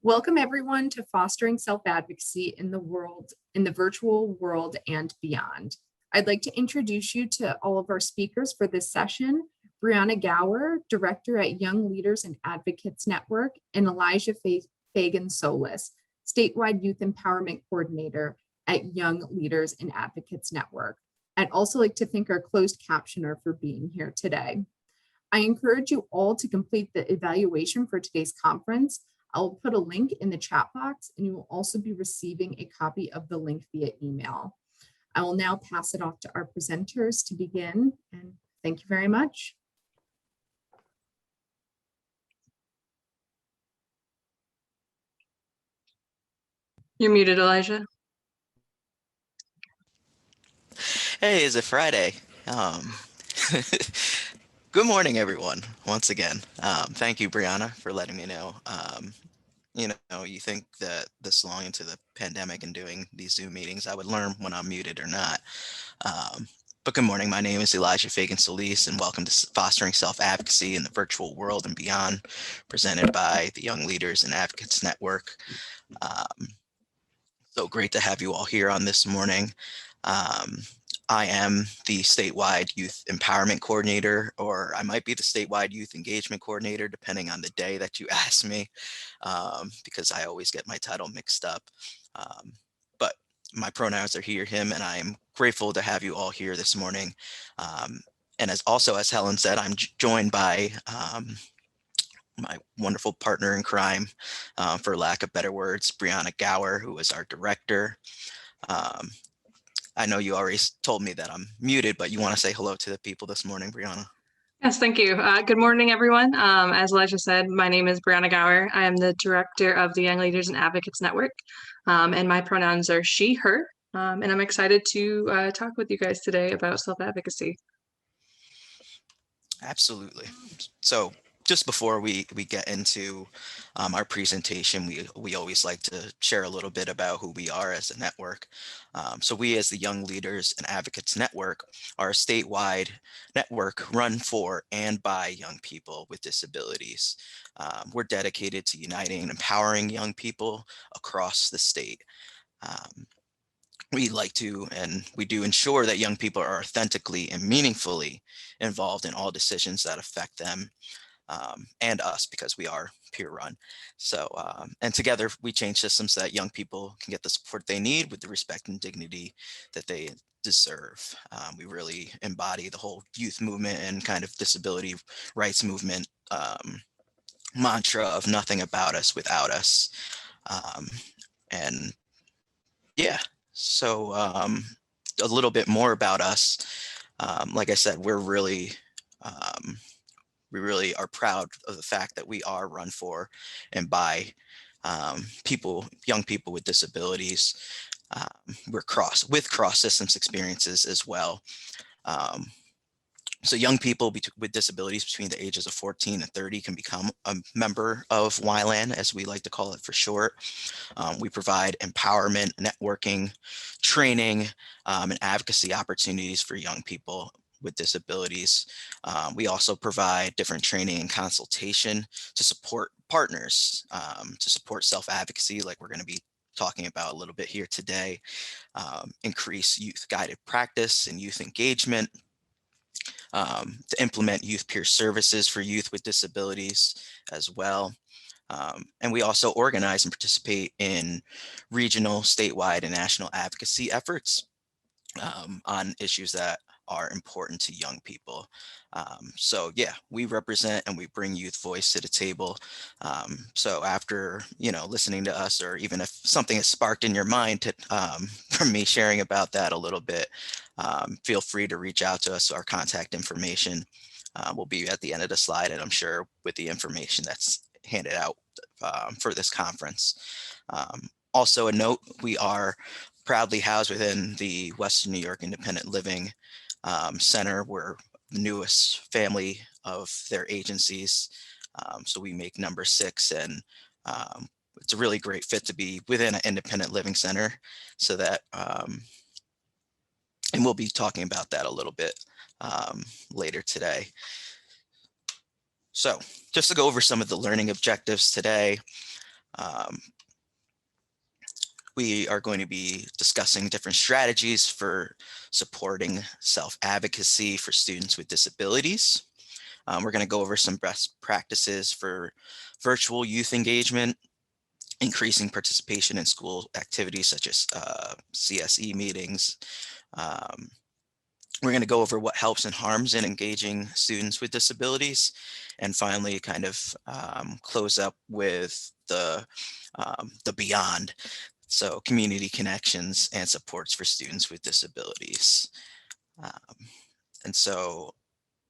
Welcome everyone to Fostering Self-Advocacy in the virtual world and beyond. I'd like to introduce you to all of our speakers for this session: Brianna Gower, Director at Young Leaders and Advocates Network, and Elijah Fagan Solis, Statewide Youth Empowerment Coordinator at Young Leaders and Advocates Network. I'd also like to thank our closed captioner for being here today. I encourage you all to complete the evaluation for today's conference. I'll put a link in the chat box, and you will also be receiving a copy of the link via email. I will now pass it off to our presenters to begin, and thank you very much. You're muted, Elijah. Hey, is it Friday? Good morning, everyone, once again. Thank you, Brianna, for letting me know. You think that this long into the pandemic and doing these Zoom meetings, I would learn when I'm muted or not. But good morning, my name is Elijah Fagan Solis, and welcome to Fostering Self-Advocacy in the Virtual World and Beyond, presented by the Young Leaders and Advocates Network. So great to have you all here on this morning. I am the Statewide Youth Empowerment Coordinator, or I might be the Statewide Youth Engagement Coordinator, depending on the day that you ask me, because I always get my title mixed up. But my pronouns are he or him, and I am grateful to have you all here this morning. And as Helen said, I'm joined by my wonderful partner in crime, for lack of better words, Brianna Gower, who is our director. I know you already told me that I'm muted, but you want to say hello to the people this morning, Brianna? Yes, thank you. Good morning, everyone. As Elijah said, my name is Brianna Gower. I am the director of the Young Leaders and Advocates Network, and my pronouns are she, her, and I'm excited to talk with you guys today about self-advocacy. Absolutely. So just before we get into our presentation, we always like to share a little bit about who we are as a network. So we, as the Young Leaders and Advocates Network, are a statewide network run for and by young people with disabilities. We're dedicated to uniting and empowering young people across the state. We like to, and we do ensure that young people are authentically and meaningfully involved in all decisions that affect them and us, because we are peer run. So, and together we change systems so that young people can get the support they need with the respect and dignity that they deserve. We really embody the whole youth movement and kind of disability rights movement mantra of nothing about us without us. And yeah, so a little bit more about us. Like I said, we really are proud of the fact that we are run for and by young people with disabilities. We're with cross systems experiences as well. So young people with disabilities between the ages of 14 and 30 can become a member of YLAN, as we like to call it for short. We provide empowerment, networking, training, and advocacy opportunities for young people with disabilities. We also provide different training and consultation to support partners, to support self-advocacy, like we're going to be talking about a little bit here today, increase youth-guided practice and youth engagement, to implement youth peer services for youth with disabilities as well. And we also organize and participate in regional, statewide, and national advocacy efforts on issues that are important to young people. So yeah, we represent and we bring youth voice to the table. So after, listening to us, or even if something is sparked in your mind from me sharing about that a little bit, feel free to reach out to us. Our contact information will be at the end of the slide, and I'm sure with the information that's handed out for this conference. Also a note, we are proudly housed within the Western New York Independent Living Center. We're the newest family of their agencies. So we make number 6, and it's a really great fit to be within an independent living center, so that, and we'll be talking about that a little bit later today. So just to go over some of the learning objectives today, Um, we are going to be discussing different strategies for supporting self-advocacy for students with disabilities. We're going to go over some best practices for virtual youth engagement, increasing participation in school activities such as CSE meetings. We're going to go over what helps and harms in engaging students with disabilities. And finally, kind of close up with the beyond. So community connections and supports for students with disabilities. And so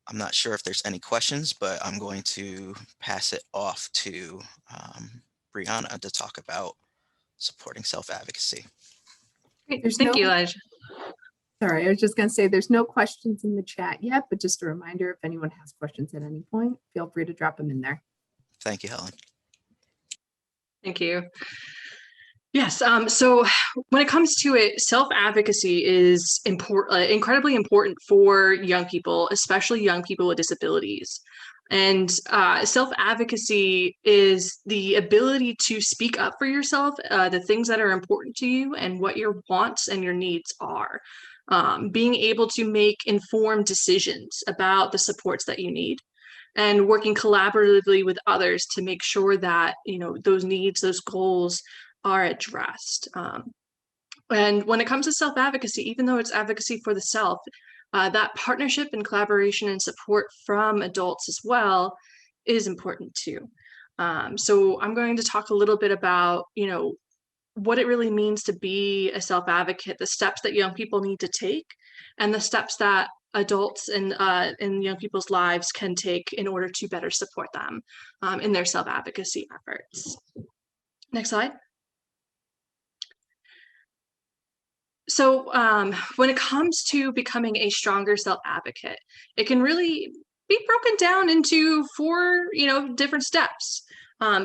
I'm not sure if there's any questions, but I'm going to pass it off to Brianna to talk about supporting self-advocacy. Great. There's Thank no- you, Elijah. Sorry, I was just going to say there's no questions in the chat yet, but just a reminder, if anyone has questions at any point, feel free to drop them in there. Thank you, Helen. Thank you. Yes. So when it comes to it, self-advocacy is incredibly important for young people, especially young people with disabilities. And self-advocacy is the ability to speak up for yourself, the things that are important to you and what your wants and your needs are. Being able to make informed decisions about the supports that you need, and working collaboratively with others to make sure that, you know, those needs, those goals are addressed. And when it comes to self-advocacy, even though it's advocacy for the self, that partnership and collaboration and support from adults as well is important too. So I'm going to talk a little bit about, you know, what it really means to be a self-advocate, the steps that young people need to take, and the steps that adults and in young people's lives can take in order to better support them in their self-advocacy efforts. Next slide. So when it comes to becoming a stronger self-advocate, it can really be broken down into 4, different steps.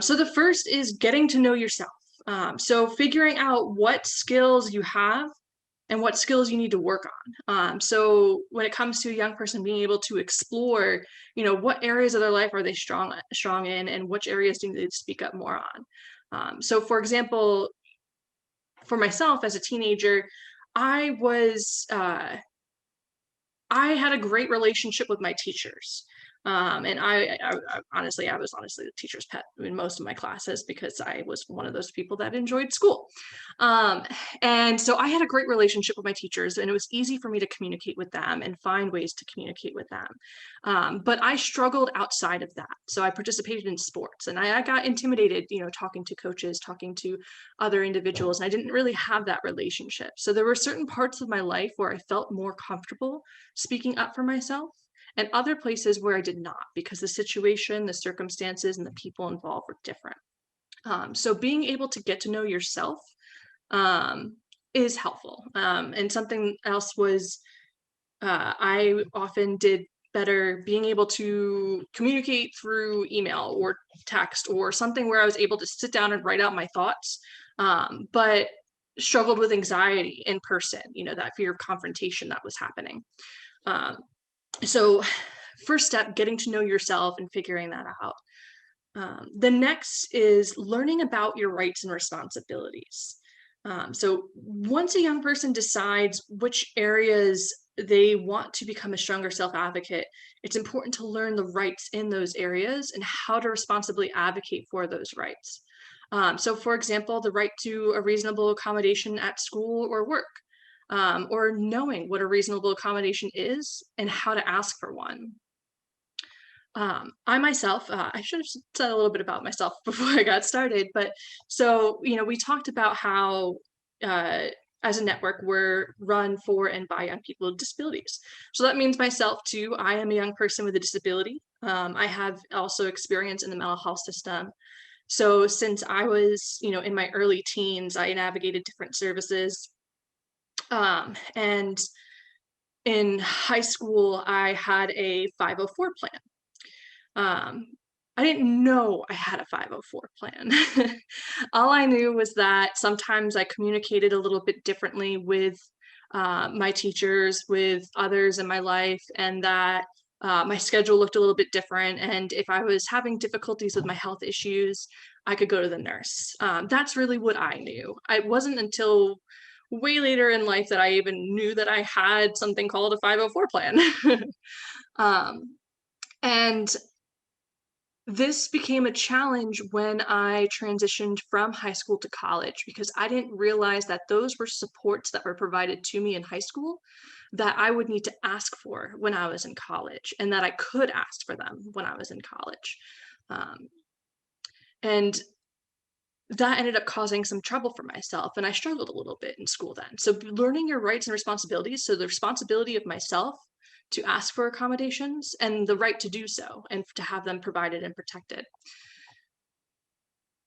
So the first is getting to know yourself. So figuring out what skills you have and what skills you need to work on. So when it comes to a young person, being able to explore, what areas of their life are they strong in, and which areas do they need to speak up more on. So for example, for myself as a teenager, I had a great relationship with my teachers. And I was honestly the teacher's pet in most of my classes because I was one of those people that enjoyed school. And so I had a great relationship with my teachers, and it was easy for me to communicate with them and find ways to communicate with them. But I struggled outside of that. So I participated in sports, and I got intimidated, talking to coaches, talking to other individuals, and I didn't really have that relationship. So there were certain parts of my life where I felt more comfortable speaking up for myself, and other places where I did not, because the situation, the circumstances, and the people involved were different. So being able to get to know yourself is helpful. And something else was I often did better being able to communicate through email or text or something where I was able to sit down and write out my thoughts, but struggled with anxiety in person, that fear of confrontation that was happening. So first step, getting to know yourself and figuring that out. The next is learning about your rights and responsibilities. So once a young person decides which areas they want to become a stronger self-advocate, it's important to learn the rights in those areas and how to responsibly advocate for those rights. So for example, the right to a reasonable accommodation at school or work. Or knowing what a reasonable accommodation is and how to ask for one. I myself, I should have said a little bit about myself before I got started, but so, we talked about how as a network, we're run for and by young people with disabilities. So that means myself too. I am a young person with a disability. I have also experience in the mental health system. So since I was, in my early teens, I navigated different services. And in high school, I had a 504 plan. I didn't know I had a 504 plan. All I knew was that sometimes I communicated a little bit differently with my teachers, with others in my life, and that my schedule looked a little bit different. And if I was having difficulties with my health issues, I could go to the nurse. That's really what I knew. It wasn't until way later in life that I even knew that I had something called a 504 plan. um, and this became a challenge when I transitioned from high school to college because I didn't realize that those were supports that were provided to me in high school that I would need to ask for when I was in college, and that I could ask for them when I was in college. Um, and that ended up causing some trouble for myself, and I struggled a little bit in school then. So learning your rights and responsibilities, so the responsibility of myself to ask for accommodations and the right to do so and to have them provided and protected.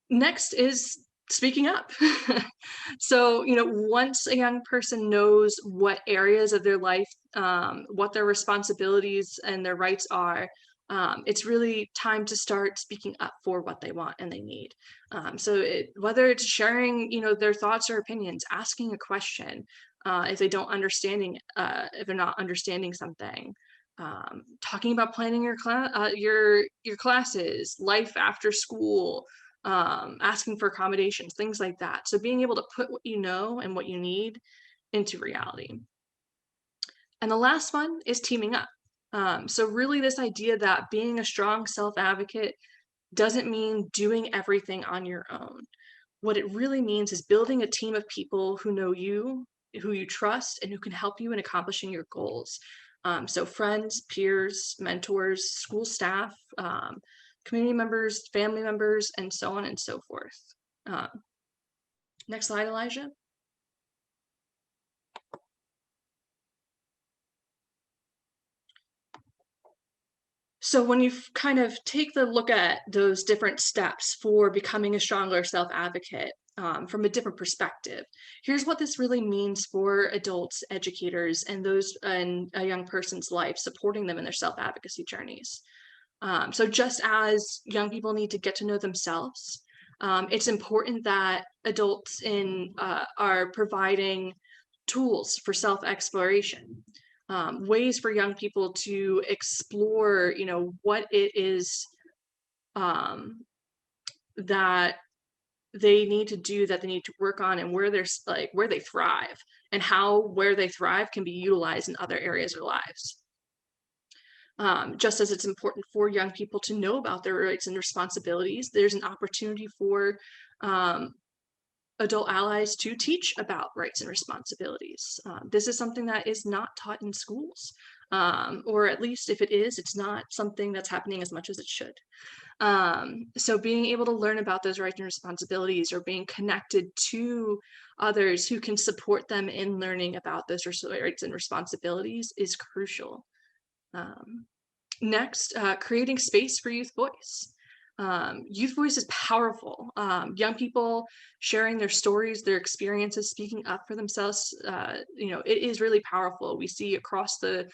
Next is speaking up. So, once a young person knows what areas of their life, what their responsibilities and their rights are, it's really time to start speaking up for what they want and they need. Whether it's sharing, their thoughts or opinions, asking a question, if they don't if they're not understanding something, talking about planning your classes, life after school, asking for accommodations, things like that. So being able to put what you know and what you need into reality. And the last one is teaming up. So really this idea that being a strong self-advocate doesn't mean doing everything on your own. What it really means is building a team of people who know you, who you trust, and who can help you in accomplishing your goals. So friends, peers, mentors, school staff, community members, family members, and so on and so forth. Next slide, Elijah. So when you kind of take the look at those different steps for becoming a stronger self-advocate from a different perspective, here's what this really means for adults, educators, and those in a young person's life, supporting them in their self-advocacy journeys. So just as young people need to get to know themselves, it's important that adults are providing tools for self-exploration, ways for young people to explore, what it is that they need to do, that they need to work on, and where they thrive, and how where they thrive can be utilized in other areas of their lives. Just as it's important for young people to know about their rights and responsibilities, there's an opportunity for adult allies to teach about rights and responsibilities. This is something that is not taught in schools, or at least if it is, it's not something that's happening as much as it should. So being able to learn about those rights and responsibilities, or being connected to others who can support them in learning about those rights and responsibilities is crucial. Next, creating space for youth voice. Youth voice is powerful. Young people sharing their stories, their experiences, speaking up for themselves, it is really powerful. We see across the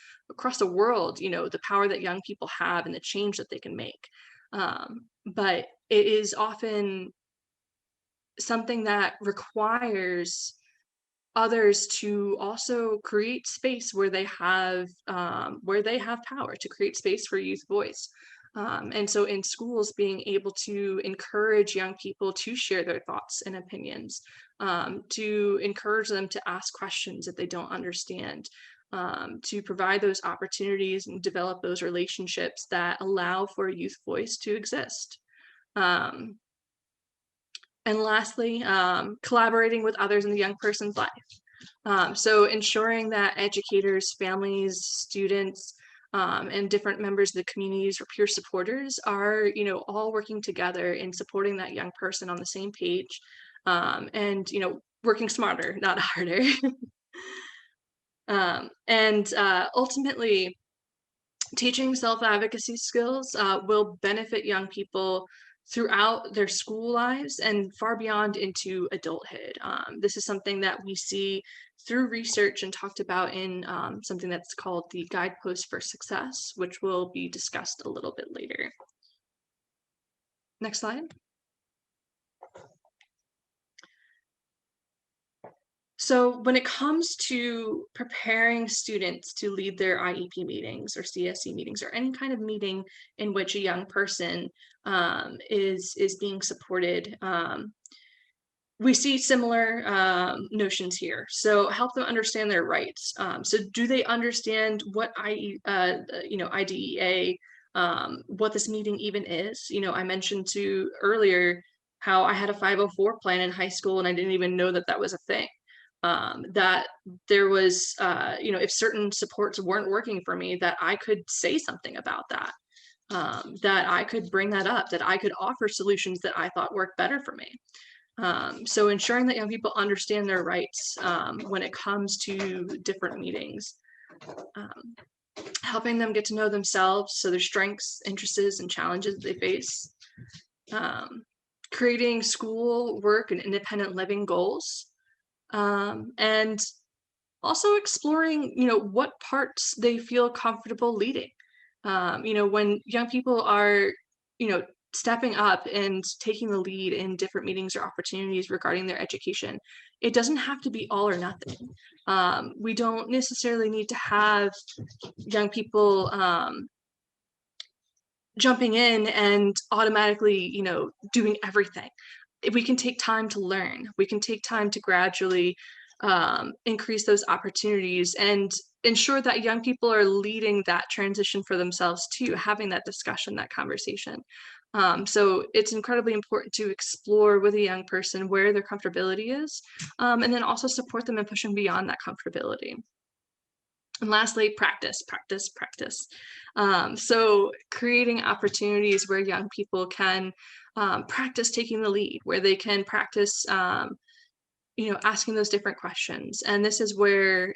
world, the power that young people have and the change that they can make. But it is often something that requires others to also create space where they have power, to create space for youth voice. And so in schools, being able to encourage young people to share their thoughts and opinions, to encourage them to ask questions if they don't understand, to provide those opportunities and develop those relationships that allow for a youth voice to exist. And lastly, collaborating with others in the young person's life. So ensuring that educators, families, students, and different members of the communities or peer supporters are, all working together in supporting that young person on the same page, and, working smarter, not harder. Ultimately, teaching self-advocacy skills will benefit young people throughout their school lives and far beyond into adulthood. This is something that we see through research and talked about in something that's called the Guidepost for Success, which will be discussed a little bit later. Next slide. So when it comes to preparing students to lead their IEP meetings or CSE meetings or any kind of meeting in which a young person is being supported, we see similar notions here. So help them understand their rights. So do they understand what IDEA, what this meeting even is? I mentioned earlier how I had a 504 plan in high school and I didn't even know that that was a thing. That there was, if certain supports weren't working for me, that I could say something about that, that I could bring that up, that I could offer solutions that I thought worked better for me. So ensuring that young people understand their rights when it comes to different meetings, helping them get to know themselves, so their strengths, interests, and challenges they face, creating school, work, and independent living goals, and also exploring, what parts they feel comfortable leading. When young people are, stepping up and taking the lead in different meetings or opportunities regarding their education, it doesn't have to be all or nothing. We don't necessarily need to have young people jumping in and automatically, doing everything. We can take time to learn. We can take time to gradually increase those opportunities and ensure that young people are leading that transition for themselves too, having that discussion, that conversation. So it's incredibly important to explore with a young person where their comfortability is, and then also support them in pushing beyond that comfortability. And lastly, practice, practice, practice. So creating opportunities where young people can practice taking the lead, where they can practice, asking those different questions. And this is where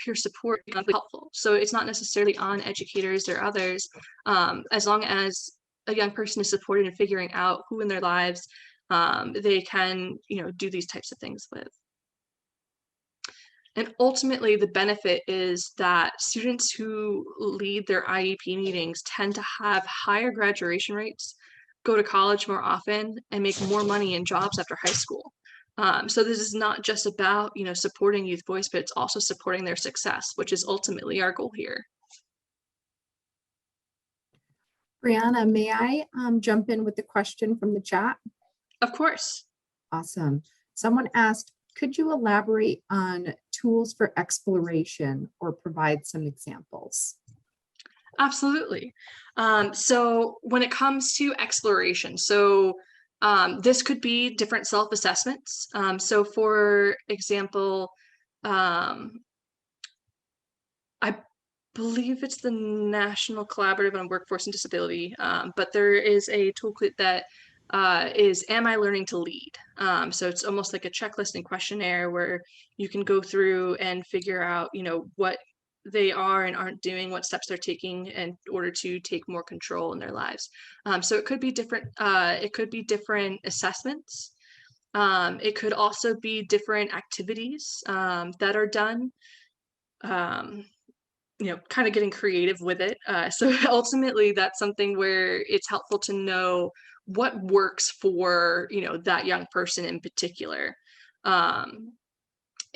peer support is helpful. So it's not necessarily on educators or others, as long as a young person is supported in figuring out who in their lives they can, do these types of things with. And ultimately, the benefit is that students who lead their IEP meetings tend to have higher graduation rates, go to college more often, and make more money in jobs after high school. So this is not just about, supporting youth voice, but it's also supporting their success, which is ultimately our goal here. Brianna, may I jump in with the question from the chat? Of course. Awesome. Someone asked, could you elaborate on tools for exploration or provide some examples? Absolutely. So when it comes to exploration, this could be different self-assessments. So for example, I believe it's the National Collaborative on Workforce and Disability, but there is a toolkit that is Am I Learning to Lead? So it's almost like a checklist and questionnaire where you can go through and figure out, what they are and aren't doing, what steps they're taking in order to take more control in their lives. So it could be different. It could be different assessments. It could also be different activities that are done. Kind of getting creative with it. So ultimately, that's something where it's helpful to know what works for, that young person in particular,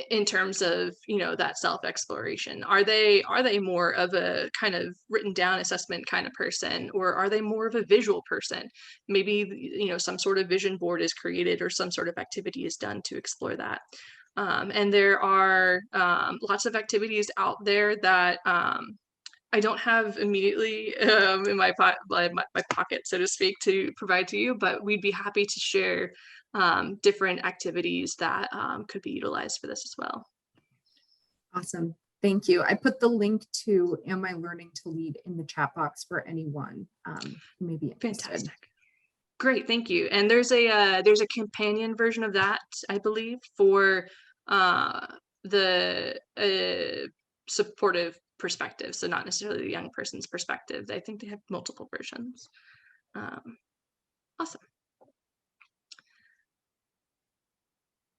in terms of, that self-exploration. Are they more of a kind of written down assessment kind of person, or are they more of a visual person? Maybe, some sort of vision board is created or some sort of activity is done to explore that. And there are lots of activities out there that I don't have immediately in my pocket, so to speak, to provide to you, but we'd be happy to share different activities that could be utilized for this as well. Awesome. Thank you. I put the link to Am I Learning to Lead in the chat box for anyone who may be interested. Fantastic. Great, thank you. And there's a companion version of that, I believe, for the supportive perspective, so not necessarily the young person's perspective. I think they have multiple versions. Awesome.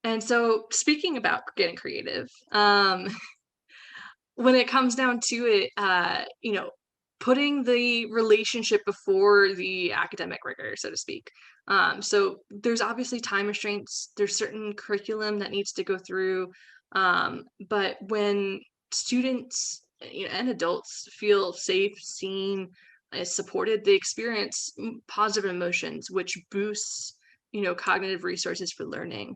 And so speaking about getting creative, when it comes down to it, putting the relationship before the academic rigor, so to speak. So there's obviously time restraints, there's certain curriculum that needs to go through, but when students and adults feel safe, seen, supported, they experience positive emotions, which boosts cognitive resources for learning.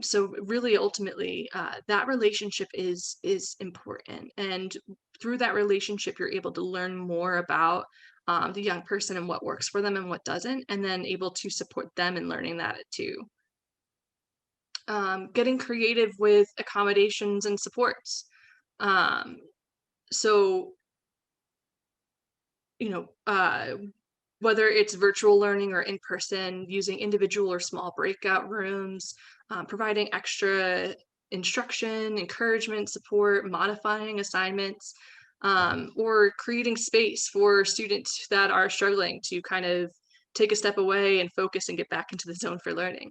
So really, ultimately, that relationship is important, and through that relationship, you're able to learn more about the young person and what works for them and what doesn't, and then able to support them in learning that too. Getting creative with accommodations and supports. So, whether it's virtual learning or in person, using individual or small breakout rooms, providing extra instruction, encouragement, support, modifying assignments, or creating space for students that are struggling to kind of take a step away and focus and get back into the zone for learning.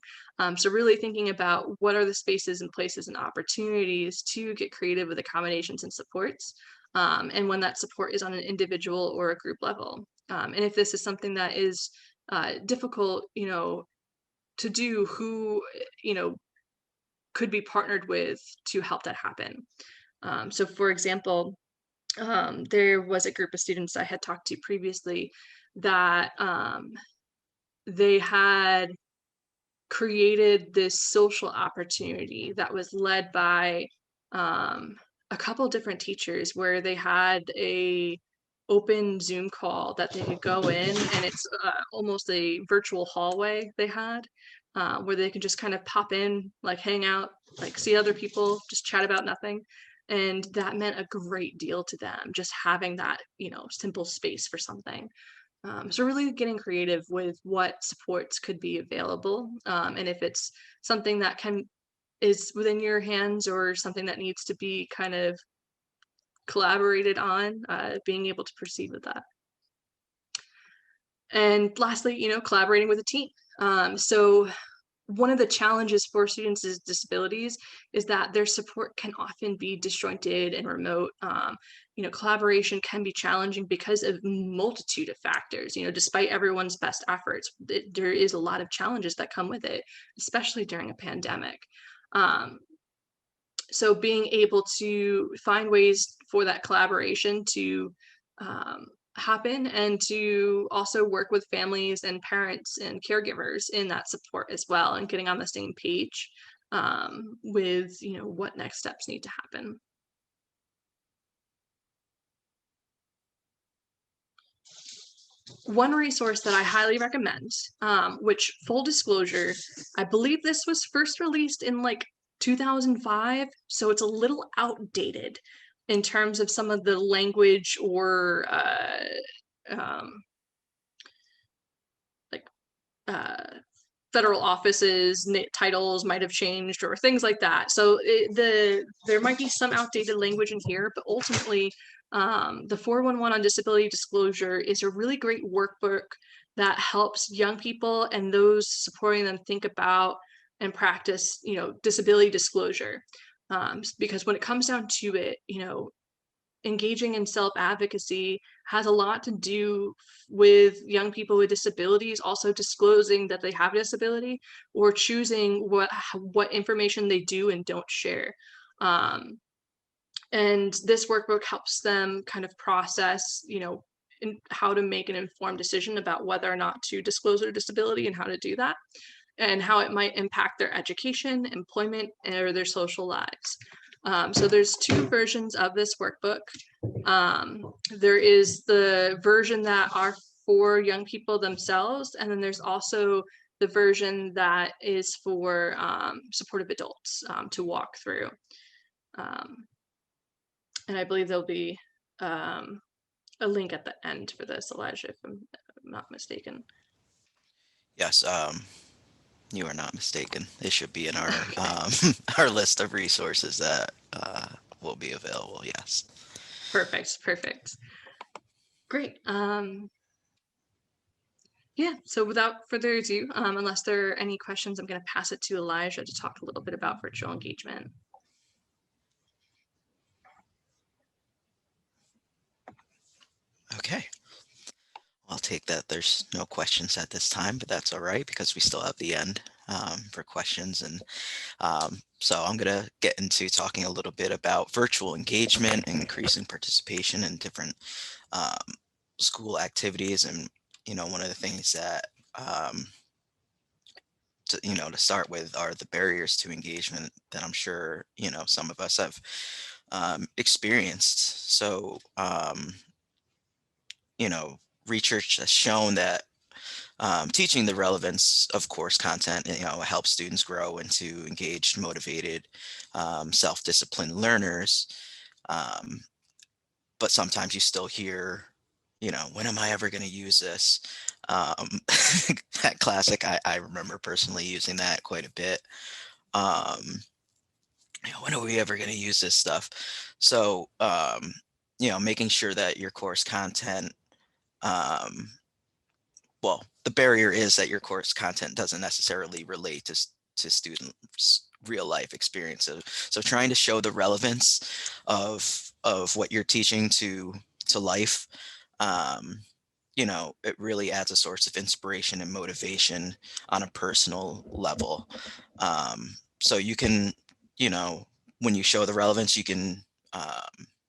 So really thinking about what are the spaces and places and opportunities to get creative with accommodations and supports, and when that support is on an individual or a group level. And if this is something that is difficult, to do, who, could be partnered with to help that happen. So for example, there was a group of students I had talked to previously that they had created this social opportunity that was led by a couple different teachers, where they had a open Zoom call that they could go in, and it's almost a virtual hallway they had, where they could just kind of pop in, like hang out, like see other people, just chat about nothing. And that meant a great deal to them, just having that, simple space for something. So really getting creative with what supports could be available, and if it's something that is within your hands or something that needs to be kind of collaborated on, being able to proceed with that. And lastly, collaborating with a team. So one of the challenges for students with disabilities is that their support can often be disjointed and remote. Collaboration can be challenging because of multitude of factors. Despite everyone's best efforts, there is a lot of challenges that come with it, especially during a pandemic. So being able to find ways for that collaboration to happen, and to also work with families and parents and caregivers in that support as well, and getting on the same page with what next steps need to happen. One resource that I highly recommend, which, full disclosure, I believe this was first released in like 2005, so it's a little outdated in terms of some of the language or federal offices titles might have changed or things like that. So there might be some outdated language in here, but ultimately the 411 on disability disclosure is a really great workbook that helps young people and those supporting them think about and practice, disability disclosure. Because when it comes down to it, engaging in self-advocacy has a lot to do with young people with disabilities also disclosing that they have a disability, or choosing what information they do and don't share. And this workbook helps them kind of process, how to make an informed decision about whether or not to disclose their disability and how to do that, and how it might impact their education, employment, or their social lives. So there's two versions of this workbook. There is the version that are for young people themselves, and then there's also the version that is for supportive adults to walk through. And I believe there'll be a link at the end for this, Elijah, if I'm not mistaken. Yes, you are not mistaken. It should be in our our list of resources that will be available. Yes. Perfect. Great. Yeah, so without further ado, unless there are any questions, I'm going to pass it to Elijah to talk a little bit about virtual engagement. Okay. I'll take that. There's no questions at this time, but that's all right because we still have the end for questions. And so I'm going to get into talking a little bit about virtual engagement and increasing participation in different school activities. And, one of the things that, to start with are the barriers to engagement that I'm sure, some of us have experienced. So, research has shown that teaching the relevance of course content, helps students grow into engaged, motivated, self-disciplined learners. Um, but sometimes you still hear, when am I ever going to use this? That classic, I remember personally using that quite a bit. Um, when are we ever going to use this stuff? So, making sure that your course content, um, well, the barrier is that your course content doesn't necessarily relate to students' real life experiences. So trying to show the relevance of what you're teaching to life, it really adds a source of inspiration and motivation on a personal level. So you can, you know, when you show the relevance, you can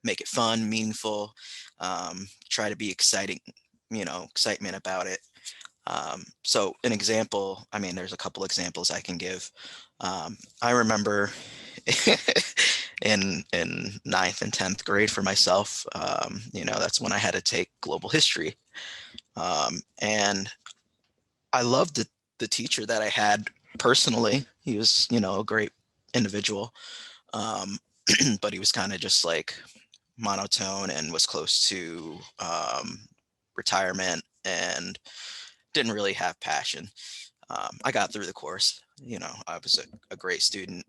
make it fun, meaningful, try to be exciting, excitement about it. So an example, I mean, there's a couple examples I can give. I remember in ninth and 10th grade for myself, that's when I had to take global history. And I loved the teacher that I had personally. He was, a great individual. Um, but he was kind of just like monotone and was close to retirement and didn't really have passion. I got through the course, I was a great student.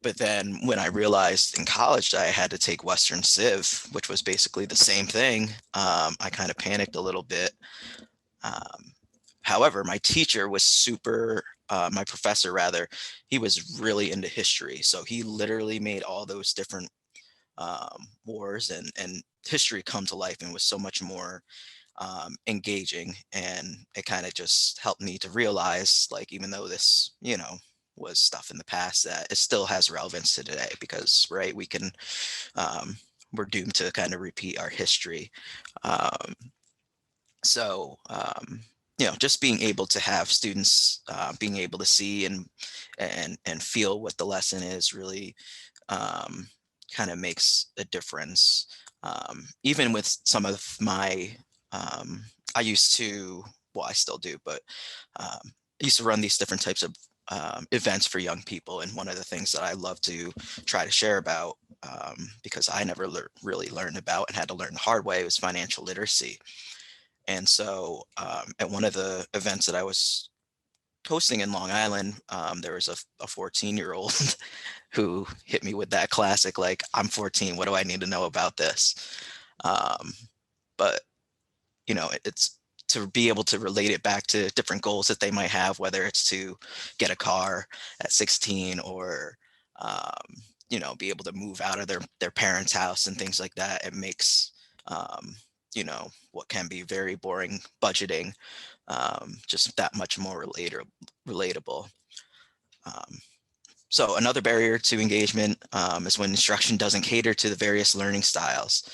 But then when I realized in college that I had to take Western Civ, which was basically the same thing, I kind of panicked a little bit. However, my teacher was my professor rather, he was really into history. So he literally made all those different wars and history come to life and was so much more engaging. And it kind of just helped me to realize, like, even though this, was stuff in the past, that it still has relevance to today because, right, we're doomed to kind of repeat our history. Um, so, just being able to have students being able to see and feel what the lesson is really kind of makes a difference. Even with some of my, I used to, well, I still do, but I used to run these different types of events for young people. And one of the things that I love to try to share about, because I never really learned about and had to learn the hard way, was financial literacy. And so at one of the events that I was hosting in Long Island, there was a 14-year-old who hit me with that classic, like, I'm 14, what do I need to know about this? Um, but, it's to be able to relate it back to different goals that they might have, whether it's to get a car at 16 or, be able to move out of their parents' house and things like that. It makes, what can be very boring budgeting just that much more relatable. So another barrier to engagement is when instruction doesn't cater to the various learning styles.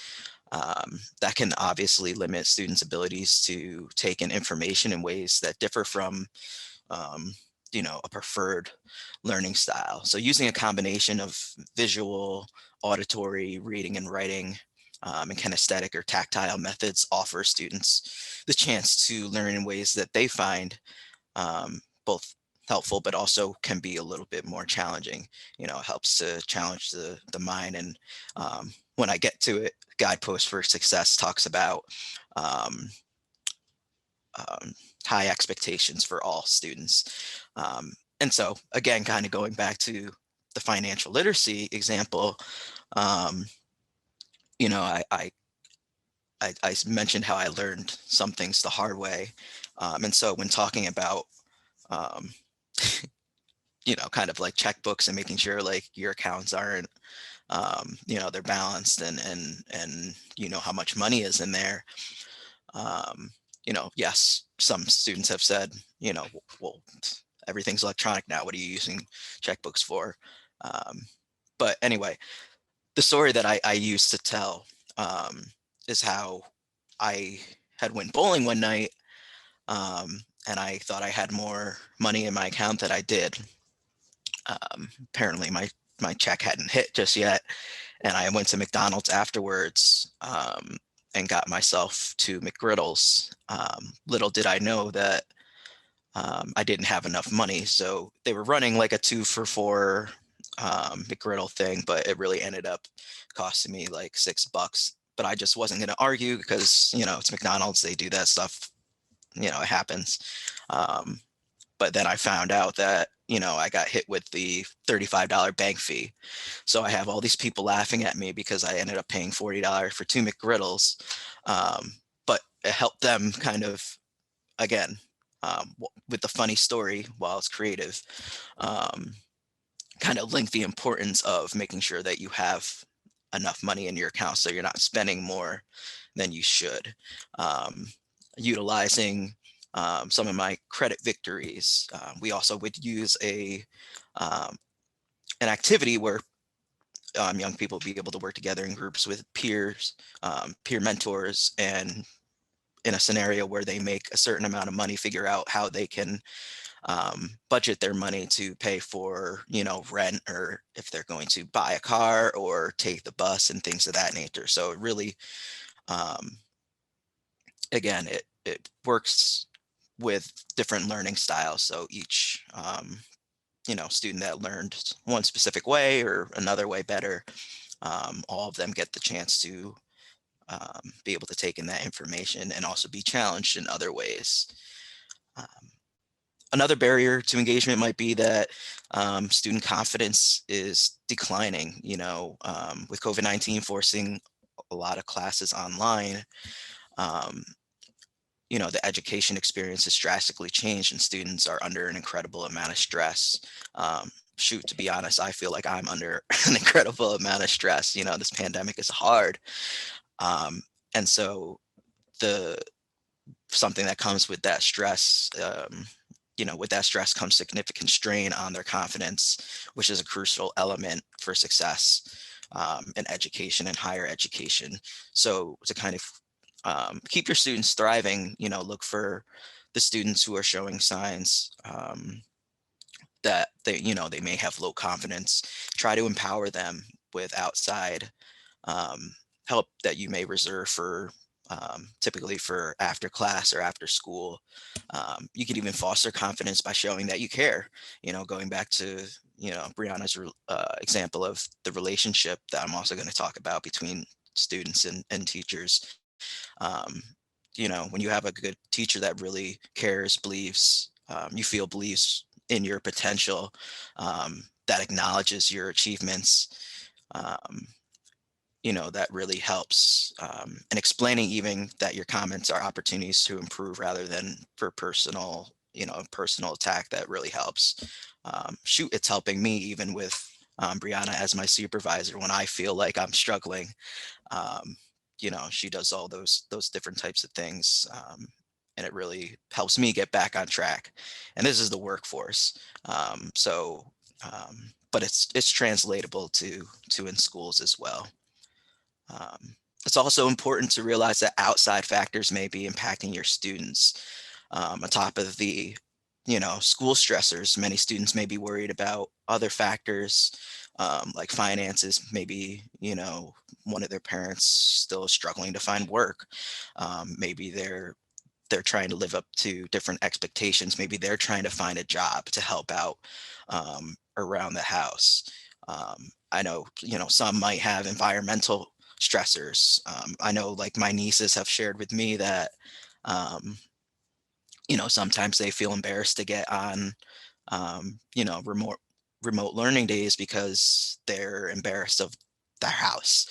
That can obviously limit students' abilities to take in information in ways that differ from, a preferred learning style. So using a combination of visual, auditory, reading and writing, and kinesthetic or tactile methods offers students the chance to learn in ways that they find both helpful, but also can be a little bit more challenging. It helps to challenge the mind. And when I get to it, Guidepost for Success talks about um, high expectations for all students. And so again, kind of going back to the financial literacy example, I mentioned how I learned some things the hard way. And so when talking about um, kind of like checkbooks and making sure like your accounts aren't, they're balanced and how much money is in there. Yes, some students have said, well, everything's electronic now. What are you using checkbooks for? But anyway, the story that I used to tell is how I had went bowling one night, and I thought I had more money in my account than I did. Apparently, my check hadn't hit just yet, and I went to McDonald's afterwards and got myself 2 McGriddles. Little did I know that I didn't have enough money, so they were running like a 2 for $4 McGriddle thing, but it really ended up costing me like $6. But I just wasn't going to argue because it's McDonald's; they do that stuff. It happens. But then I found out that I got hit with the $35 bank fee. So I have all these people laughing at me because I ended up paying $40 for 2 McGriddles. But it helped them kind of, again, with the funny story while it's creative, kind of link the importance of making sure that you have enough money in your account so you're not spending more than you should. Utilizing some of my credit victories. We also would use an activity where young people be able to work together in groups with peers, peer mentors, and in a scenario where they make a certain amount of money, figure out how they can budget their money to pay for, rent, or if they're going to buy a car or take the bus and things of that nature. So it really, again, it works with different learning styles. So each, student that learned one specific way or another way better, all of them get the chance to be able to take in that information and also be challenged in other ways. Another barrier to engagement might be that student confidence is declining, with COVID-19 forcing a lot of classes online. The education experience has drastically changed and students are under an incredible amount of stress. To be honest, I feel like I'm under an incredible amount of stress. This pandemic is hard. And so something that comes with that stress, with that stress comes significant strain on their confidence, which is a crucial element for success in education and higher education. So to kind of keep your students thriving, look for the students who are showing signs that they may have low confidence. Try to empower them with outside help that you may reserve for typically for after class or after school. You can even foster confidence by showing that you care. Going back to Brianna's example of the relationship that I'm also going to talk about between students and teachers. When you have a good teacher that really cares, believes, believes in your potential, that acknowledges your achievements, that really helps. And explaining even that your comments are opportunities to improve rather than for personal attack, that really helps. It's helping me even with Brianna as my supervisor when I feel like I'm struggling. She does all those different types of things. And it really helps me get back on track. And this is the workforce. But it's translatable to in schools as well. It's also important to realize that outside factors may be impacting your students. On top of the, school stressors, many students may be worried about other factors like finances. Maybe, one of their parents still struggling to find work. Maybe they're trying to live up to different expectations. Maybe they're trying to find a job to help out around the house. I know, some might have environmental stressors. I know like my nieces have shared with me that, sometimes they feel embarrassed to get on, remote learning days because they're embarrassed of their house,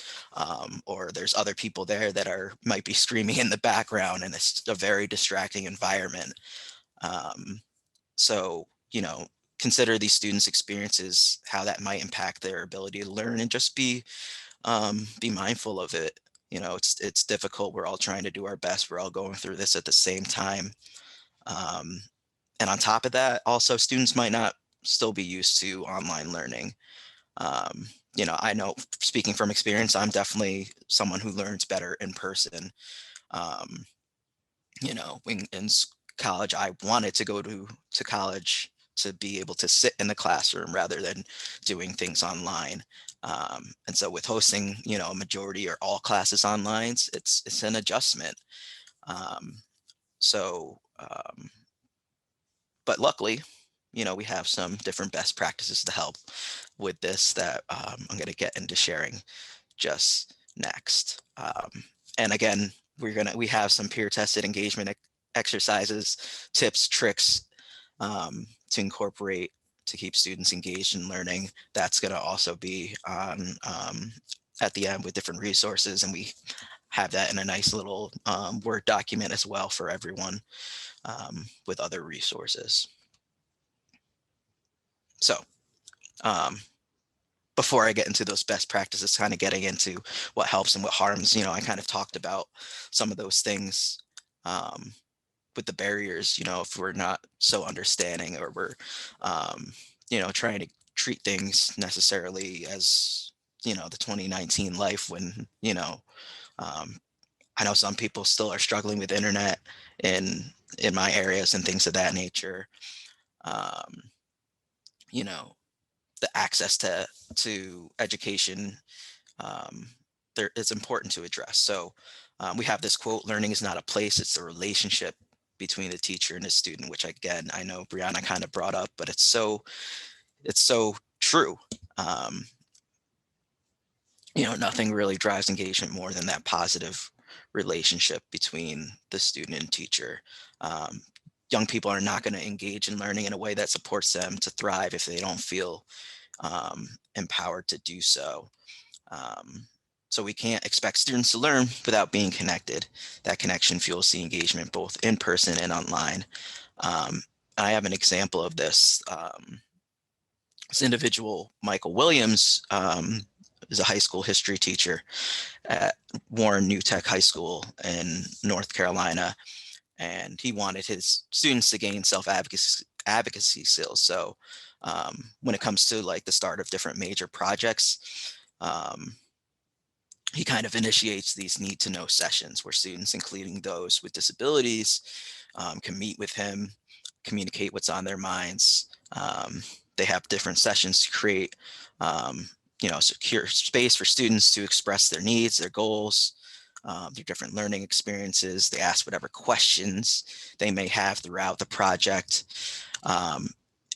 or there's other people there that might be screaming in the background and it's a very distracting environment. So, consider these students' experiences, how that might impact their ability to learn, and just be mindful of it. it's difficult. We're all trying to do our best. We're all going through this at the same time. And on top of that, also students might not still be used to online learning. I know, speaking from experience, I'm definitely someone who learns better in person. Um, in college, I wanted to go to college to be able to sit in the classroom rather than doing things online. And so with hosting, a majority or all classes online, it's an adjustment. Um, so, but luckily, we have some different best practices to help with this that I'm going to get into sharing just next. And again, we have some peer tested engagement exercises, tips, tricks to incorporate to keep students engaged in learning. That's going to also be on at the end with different resources, and we have that in a nice little Word document as well for everyone with other resources. So before I get into those best practices, kind of getting into what helps and what harms, I kind of talked about some of those things with the barriers, if we're not so understanding, or we're, trying to treat things necessarily as, the 2019 life when, I know some people still are struggling with internet in my areas and things of that nature. Um, you know, the access to education, there it's important to address. So we have this quote: "Learning is not a place; it's the relationship between the teacher and the student." Which again, I know Brianna kind of brought up, but it's so true. Nothing really drives engagement more than that positive relationship between the student and teacher. Um, Young people are not going to engage in learning in a way that supports them to thrive if they don't feel empowered to do so. So we can't expect students to learn without being connected. That connection fuels the engagement both in person and online. I have an example of this. This individual, Michael Williams, is a high school history teacher at Warren New Tech High School in North Carolina, and he wanted his students to gain self-advocacy skills. So when it comes to like the start of different major projects, he kind of initiates these need to know sessions where students, including those with disabilities, can meet with him, communicate what's on their minds. They have different sessions to create, secure space for students to express their needs, their goals, their different learning experiences. They ask whatever questions they may have throughout the project.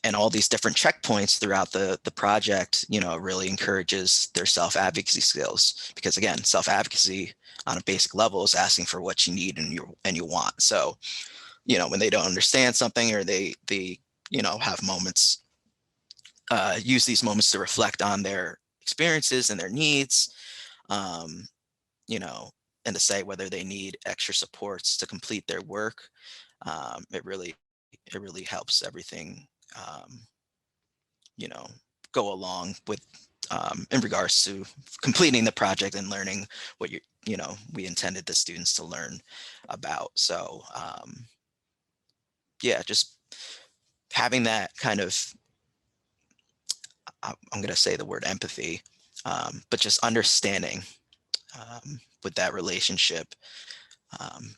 And all these different checkpoints throughout the project, really encourages their self-advocacy skills, because again, self-advocacy on a basic level is asking for what you need and you want. So, when they don't understand something, or they have moments, use these moments to reflect on their experiences and their needs, and to say whether they need extra supports to complete their work. It really helps everything, um, go along with, in regards to completing the project and learning what we intended the students to learn about. So yeah, just having that kind of, I'm going to say the word empathy, but just understanding with that relationship.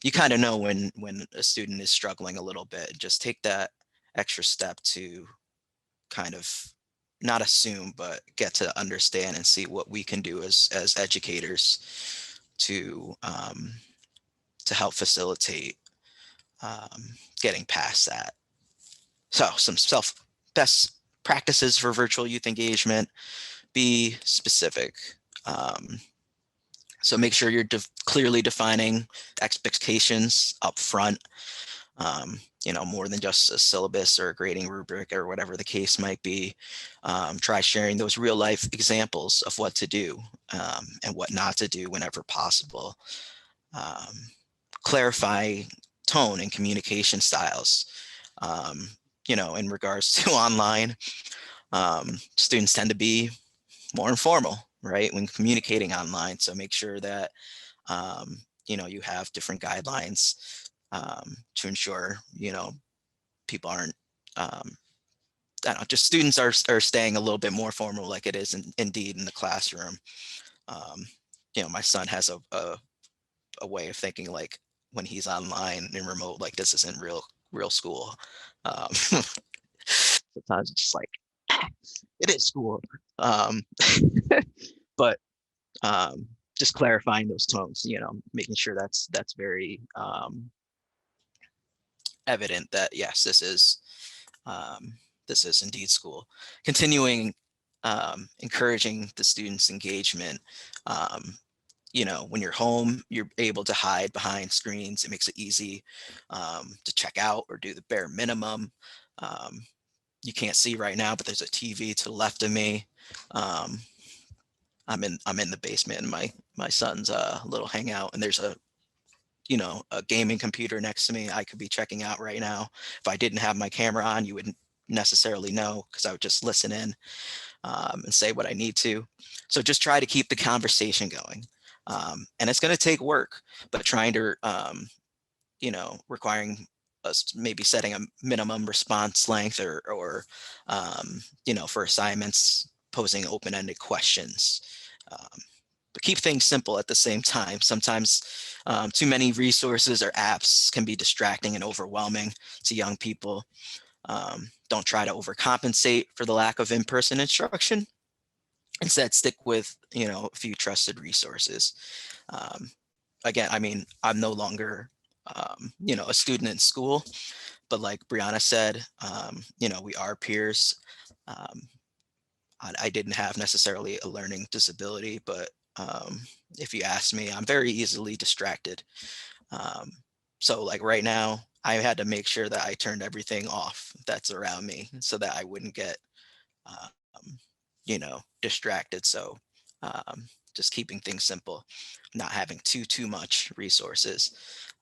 You kind of know when a student is struggling a little bit. Just take that extra step to kind of not assume, but get to understand and see what we can do as educators to help facilitate getting past that. So some best practices for virtual youth engagement: be specific. So make sure you're clearly defining expectations up front, more than just a syllabus or a grading rubric or whatever the case might be. Try sharing those real life examples of what to do and what not to do whenever possible. Clarify tone and communication styles. In regards to online, students tend to be more informal, right, when communicating online. So make sure that You have different guidelines to ensure, people aren't, I don't know, just students are staying a little bit more formal like it is indeed in the classroom. Um, my son has a way of thinking like when he's online and remote, like this isn't real school. Sometimes it's just like, it is school. Um, but just clarifying those tones, making sure that's very evident that yes, this is indeed school. Continuing encouraging the students' engagement. When you're home, you're able to hide behind screens. It makes it easy to check out or do the bare minimum. You can't see right now, but there's a TV to the left of me. I'm in the basement in my son's little hangout, and there's a gaming computer next to me. I could be checking out right now. If I didn't have my camera on, you wouldn't necessarily know because I would just listen in and say what I need to. So just try to keep the conversation going. And it's going to take work, but trying to, requiring us maybe setting a minimum response length or for assignments, posing open-ended questions. But keep things simple at the same time. Sometimes too many resources or apps can be distracting and overwhelming to young people. Don't try to overcompensate for the lack of in-person instruction. Instead, stick with, a few trusted resources. Again, I mean, I'm no longer, a student in school, but like Brianna said, we are peers. I didn't have necessarily a learning disability, but if you ask me, I'm very easily distracted. Um, so like right now, I had to make sure that I turned everything off that's around me so that I wouldn't get, um, distracted. So just keeping things simple, not having too much resources,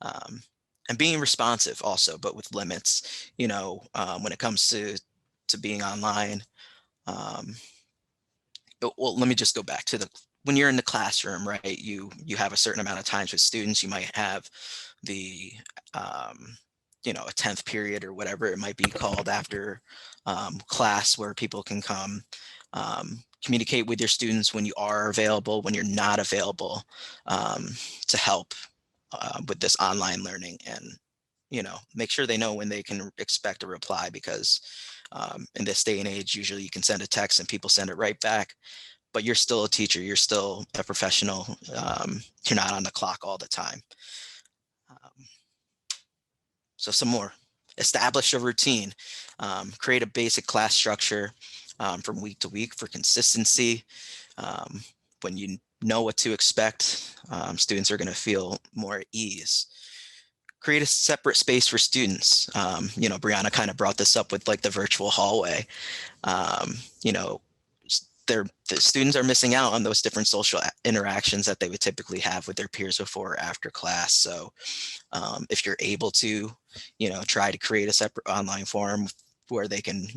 and being responsive also, but with limits. When it comes to being online. Um, well, let me just go back to when you're in the classroom, right? You have a certain amount of times with students. You might have the a 10th period or whatever it might be called after class where people can come communicate with your students when you are available, when you're not available, to help with this online learning, and make sure they know when they can expect a reply, because in this day and age, usually you can send a text and people send it right back, but you're still a teacher, you're still a professional. You're not on the clock all the time. So some more. Establish a routine. Create a basic class structure from week to week for consistency. When you know what to expect, students are going to feel more at ease. Create a separate space for students. Brianna kind of brought this up with like the virtual hallway. Um, you know, the students are missing out on those different social interactions that they would typically have with their peers before or after class. So if you're able to, try to create a separate online forum where they can,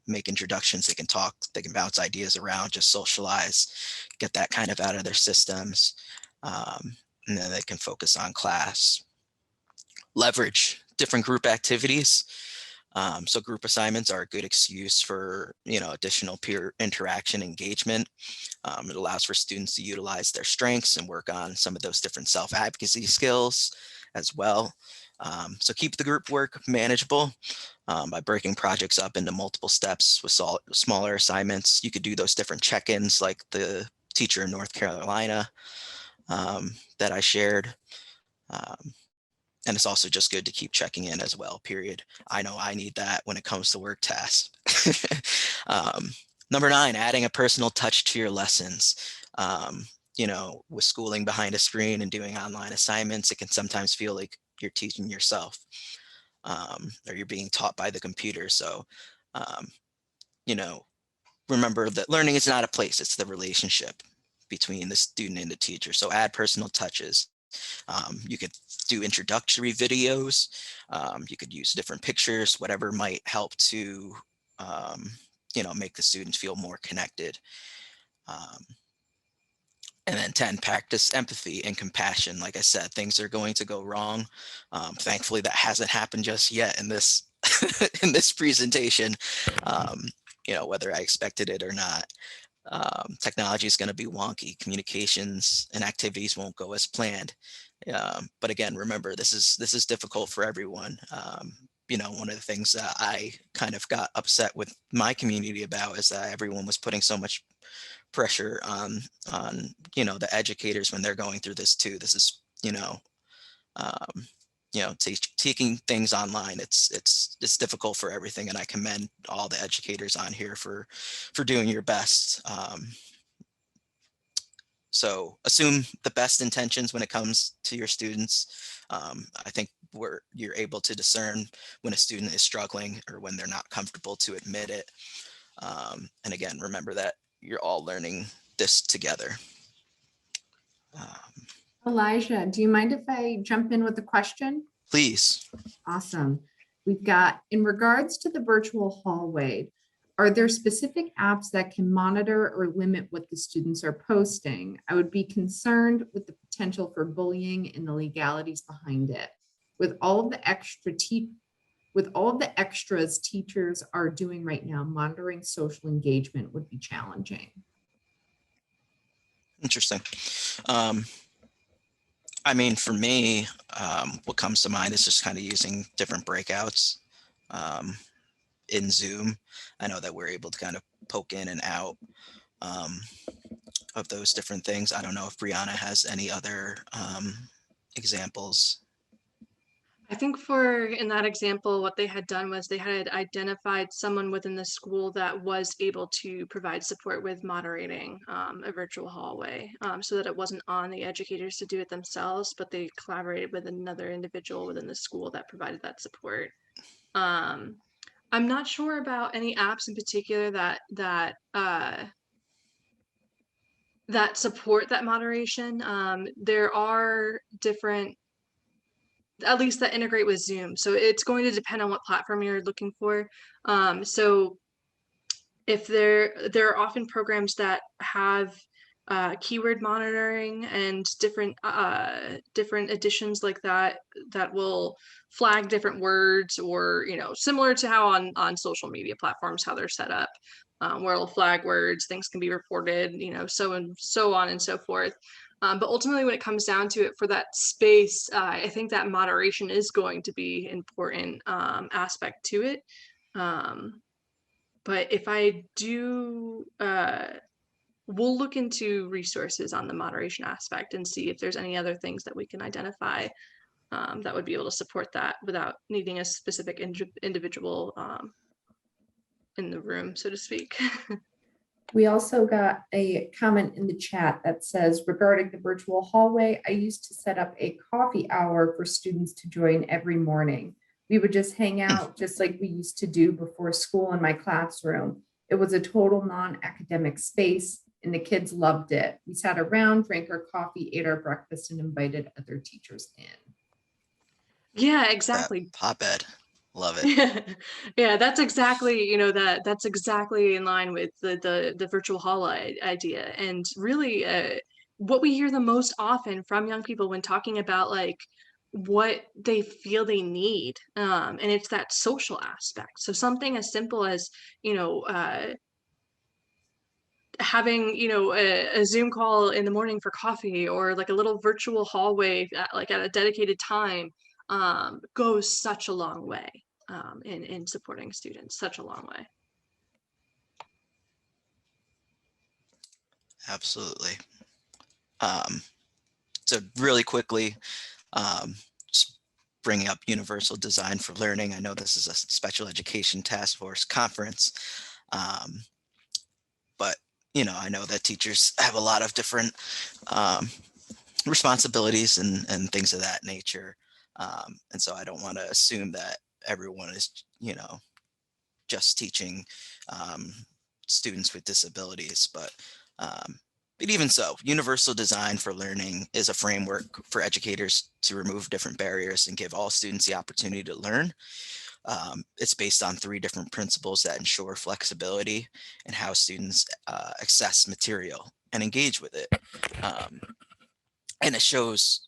make introductions, they can talk, they can bounce ideas around, just socialize, get that kind of out of their systems. And then they can focus on class. Leverage different group activities. So group assignments are a good excuse for, additional peer interaction engagement. It allows for students to utilize their strengths and work on some of those different self-advocacy skills as well. So keep the group work manageable by breaking projects up into multiple steps with smaller assignments. You could do those different check-ins like the teacher in North Carolina that I shared. And it's also just good to keep checking in as well, period. I know I need that when it comes to work tasks. Number 9, adding a personal touch to your lessons. With schooling behind a screen and doing online assignments, it can sometimes feel like you're teaching yourself, or you're being taught by the computer. So, um, remember that learning is not a place, it's the relationship between the student and the teacher. So add personal touches. You could do introductory videos. You could use different pictures, whatever might help to, make the students feel more connected. And then 10, practice empathy and compassion. Like I said, things are going to go wrong. Thankfully, that hasn't happened just yet in this in this presentation, whether I expected it or not. Technology is going to be wonky. Communications and activities won't go as planned. But again, remember, this is difficult for everyone. One of the things that I kind of got upset with my community about is that everyone was putting so much pressure on the educators when they're going through this too. This is taking things online. It's difficult for everything, and I commend all the educators on here for doing your best. So assume the best intentions when it comes to your students. I think you're able to discern when a student is struggling or when they're not comfortable to admit it. And again, remember that you're all learning this together. Elijah, do you mind if I jump in with a question? Please. Awesome. We've got, in regards to the virtual hallway, are there specific apps that can monitor or limit what the students are posting? I would be concerned with the potential for bullying and the legalities behind it. With all of the extras teachers are doing right now, monitoring social engagement would be challenging. Interesting. I mean, for me, what comes to mind is just kind of using different breakouts in Zoom. I know that we're able to kind of poke in and out of those different things. I don't know if Brianna has any other examples. I think in that example, what they had done was they had identified someone within the school that was able to provide support with moderating a virtual hallway, so that it wasn't on the educators to do it themselves, but they collaborated with another individual within the school that provided that support. I'm not sure about any apps in particular that support that moderation. There are different, at least that integrate with Zoom. So it's going to depend on what platform you're looking for. So if there are often programs that have keyword monitoring and different additions like that will flag different words, or similar to how on social media platforms, how they're set up, where it'll flag words, things can be reported, so on and so forth. But ultimately, when it comes down to it, for that space, I think that moderation is going to be an important aspect to it. But if I do, we'll look into resources on the moderation aspect and see if there's any other things that we can identify that would be able to support that without needing a specific individual in the room, so to speak. We also got a comment in the chat that says, regarding the virtual hallway, I used to set up a coffee hour for students to join every morning. We would just hang out just like we used to do before school in my classroom. It was a total non-academic space and the kids loved it. We sat around, drank our coffee, ate our breakfast, and invited other teachers in. Yeah, exactly. Pop ed. Love it. Yeah, that's exactly, that's exactly in line with the virtual hallway idea. And really, what we hear the most often from young people when talking about like what they feel they need, and it's that social aspect. So something as simple as, having a Zoom call in the morning for coffee, or like a little virtual hallway at a dedicated time, goes such a long way in supporting students, such a long way. Absolutely. So really quickly, just bringing up Universal Design for Learning. I know this is a special education task force conference, but I know that teachers have a lot of different responsibilities and things of that nature. And so I don't want to assume that everyone is, just teaching students with disabilities, but even so, Universal Design for Learning is a framework for educators to remove different barriers and give all students the opportunity to learn. It's based on 3 different principles that ensure flexibility in how students access material. and engage with it. And it shows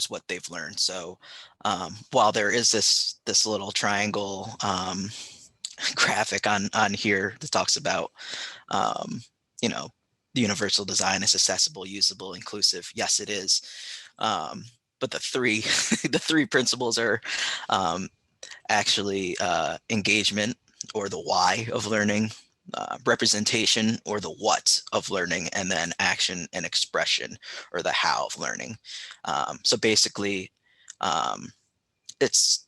what they've learned. So while there is this little triangle graphic on here that talks about you know, the universal design is accessible, usable, inclusive. Yes, it is. But the three the three principles are actually engagement, or the why of learning, representation, or the what of learning, and then action and expression, or the how of learning. So basically, it's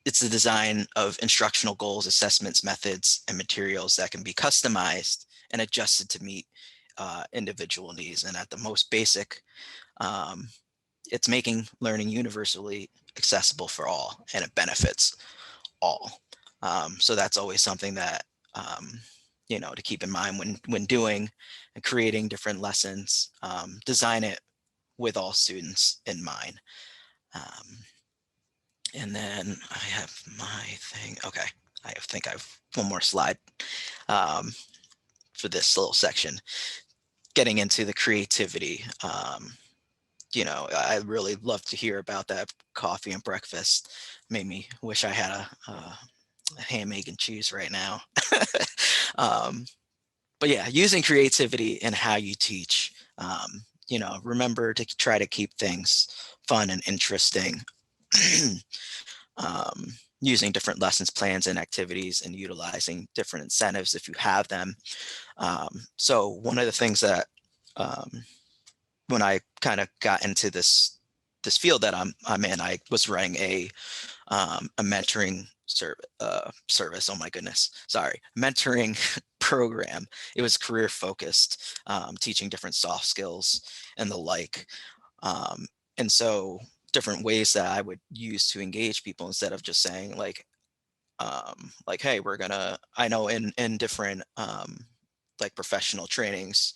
the design of instructional goals, assessments, methods, and materials that can be customized and adjusted to meet individual needs. And at the most basic, it's making learning universally accessible for all, and it benefits all. So that's always something that to keep in mind when doing and creating different lessons. Design it with all students in mind. And then I have my thing. Okay, I think I have one more slide for this little section. Getting into the creativity. I really love to hear about that coffee and breakfast. Made me wish I had a ham, egg, and cheese right now. But yeah, using creativity in how you teach. Remember to try to keep things fun and interesting. Using different lessons plans and activities, and utilizing different incentives if you have them. So one of the things that when I kind of got into this field that I'm in, I was running a mentoring service. Oh my goodness, sorry, mentoring program. It was career focused, teaching different soft skills and the like. And so different ways that I would use to engage people, instead of just saying like, hey, I know in different like professional trainings,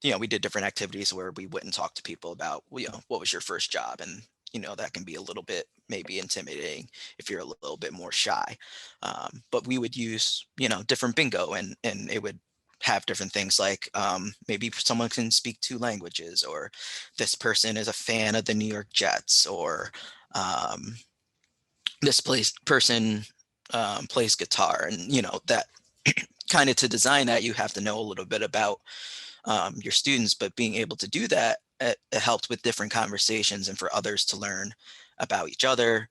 we did different activities where we went and talked to people about, what was your first job? And, that can be a little bit maybe intimidating if you're a little bit more shy. But we would use, different bingo, and it would have different things like maybe someone can speak 2 languages, or this person is a fan of the New York Jets, or this person plays guitar. And, that kind of, to design that, you have to know a little bit about your students, but being able to do that, it helped with different conversations and for others to learn about each other,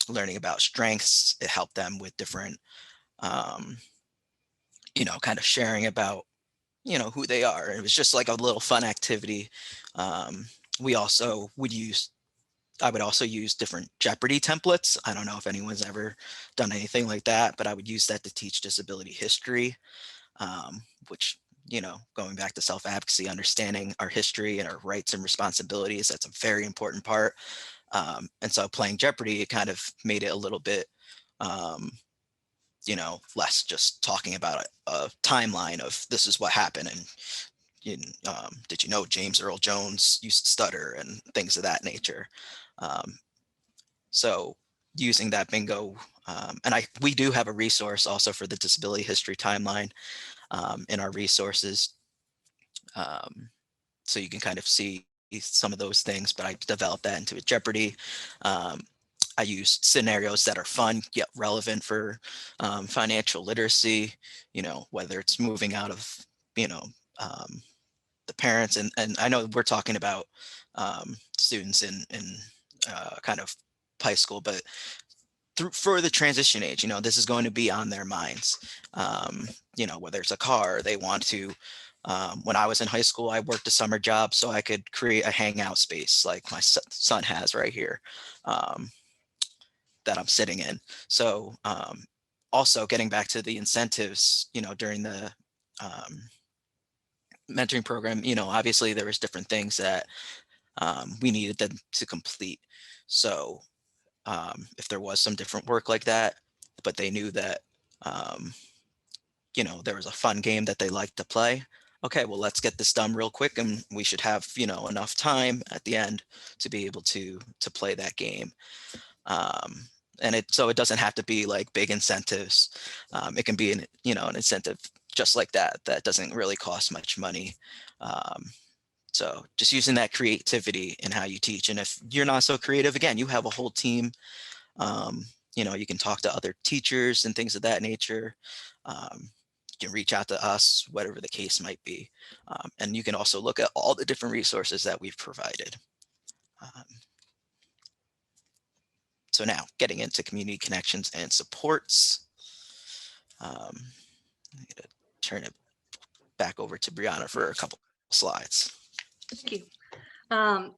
learning about strengths. It helped them with different, kind of sharing about, who they are. It was just like a little fun activity. We also would use, I would also use different Jeopardy templates. I don't know if anyone's ever done anything like that, but I would use that to teach disability history, which, going back to self-advocacy, understanding our history and our rights and responsibilities, that's a very important part. And so playing Jeopardy, it kind of made it a little bit, less just talking about a timeline of this is what happened. And did you know James Earl Jones used to stutter, and things of that nature. So using that bingo, and we do have a resource also for the disability history timeline in our resources. So you can kind of see some of those things, but I developed that into a Jeopardy. I use scenarios that are fun yet relevant for financial literacy, whether it's moving out of, the parents. And I know we're talking about students in kind of high school, but for the transition age, this is going to be on their minds. Whether it's a car, they want to, when I was in high school, I worked a summer job so I could create a hangout space like my son has right here, that I'm sitting in. So also getting back to the incentives, during the mentoring program, obviously there was different things that we needed them to complete. So if there was some different work like that, but they knew that, there was a fun game that they liked to play. Okay, well, let's get this done real quick, and we should have, enough time at the end to be able to play that game. And so it doesn't have to be like big incentives. It can be an incentive just like that. That doesn't really cost much money. So just using that creativity in how you teach. And if you're not so creative, again, you have a whole team. You can talk to other teachers and things of that nature. You can reach out to us, whatever the case might be. And you can also look at all the different resources that we've provided. So now getting into community connections and supports. I'm going to turn it back over to Brianna for a couple slides. Thank you.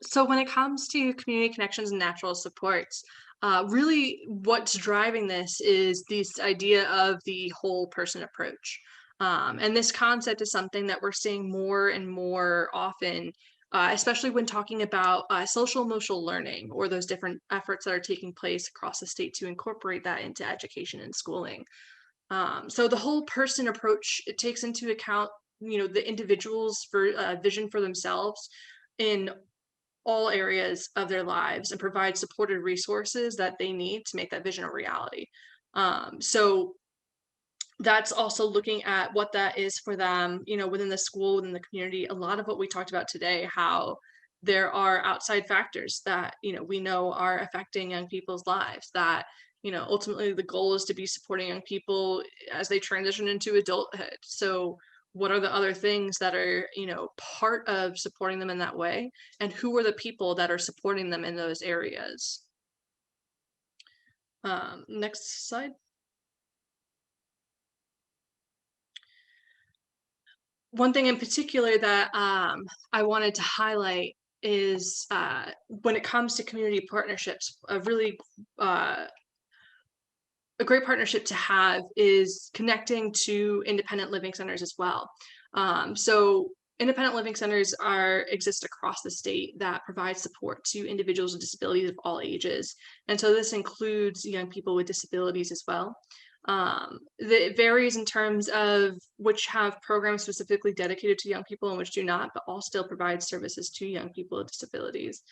So when it comes to community connections and natural supports, really what's driving this is this idea of the whole person approach. And this concept is something that we're seeing more and more often, especially when talking about social emotional learning or those different efforts that are taking place across the state to incorporate that into education and schooling. So the whole person approach, it takes into account, the individual's vision for themselves in all areas of their lives and provide supported resources that they need to make that vision a reality. So that's also looking at what that is for them, within the school, within the community. A lot of what we talked about today, how there are outside factors that, we know are affecting young people's lives, that, ultimately the goal is to be supporting young people as they transition into adulthood. So what are the other things that are, part of supporting them in that way? And who are the people that are supporting them in those areas? Next slide. One thing in particular that I wanted to highlight is when it comes to community partnerships, a great partnership to have is connecting to independent living centers as well. So independent living centers exist across the state that provide support to individuals with disabilities of all ages. And so this includes young people with disabilities as well. It varies in terms of which have programs specifically dedicated to young people and which do not, but all still provide services to young people with disabilities.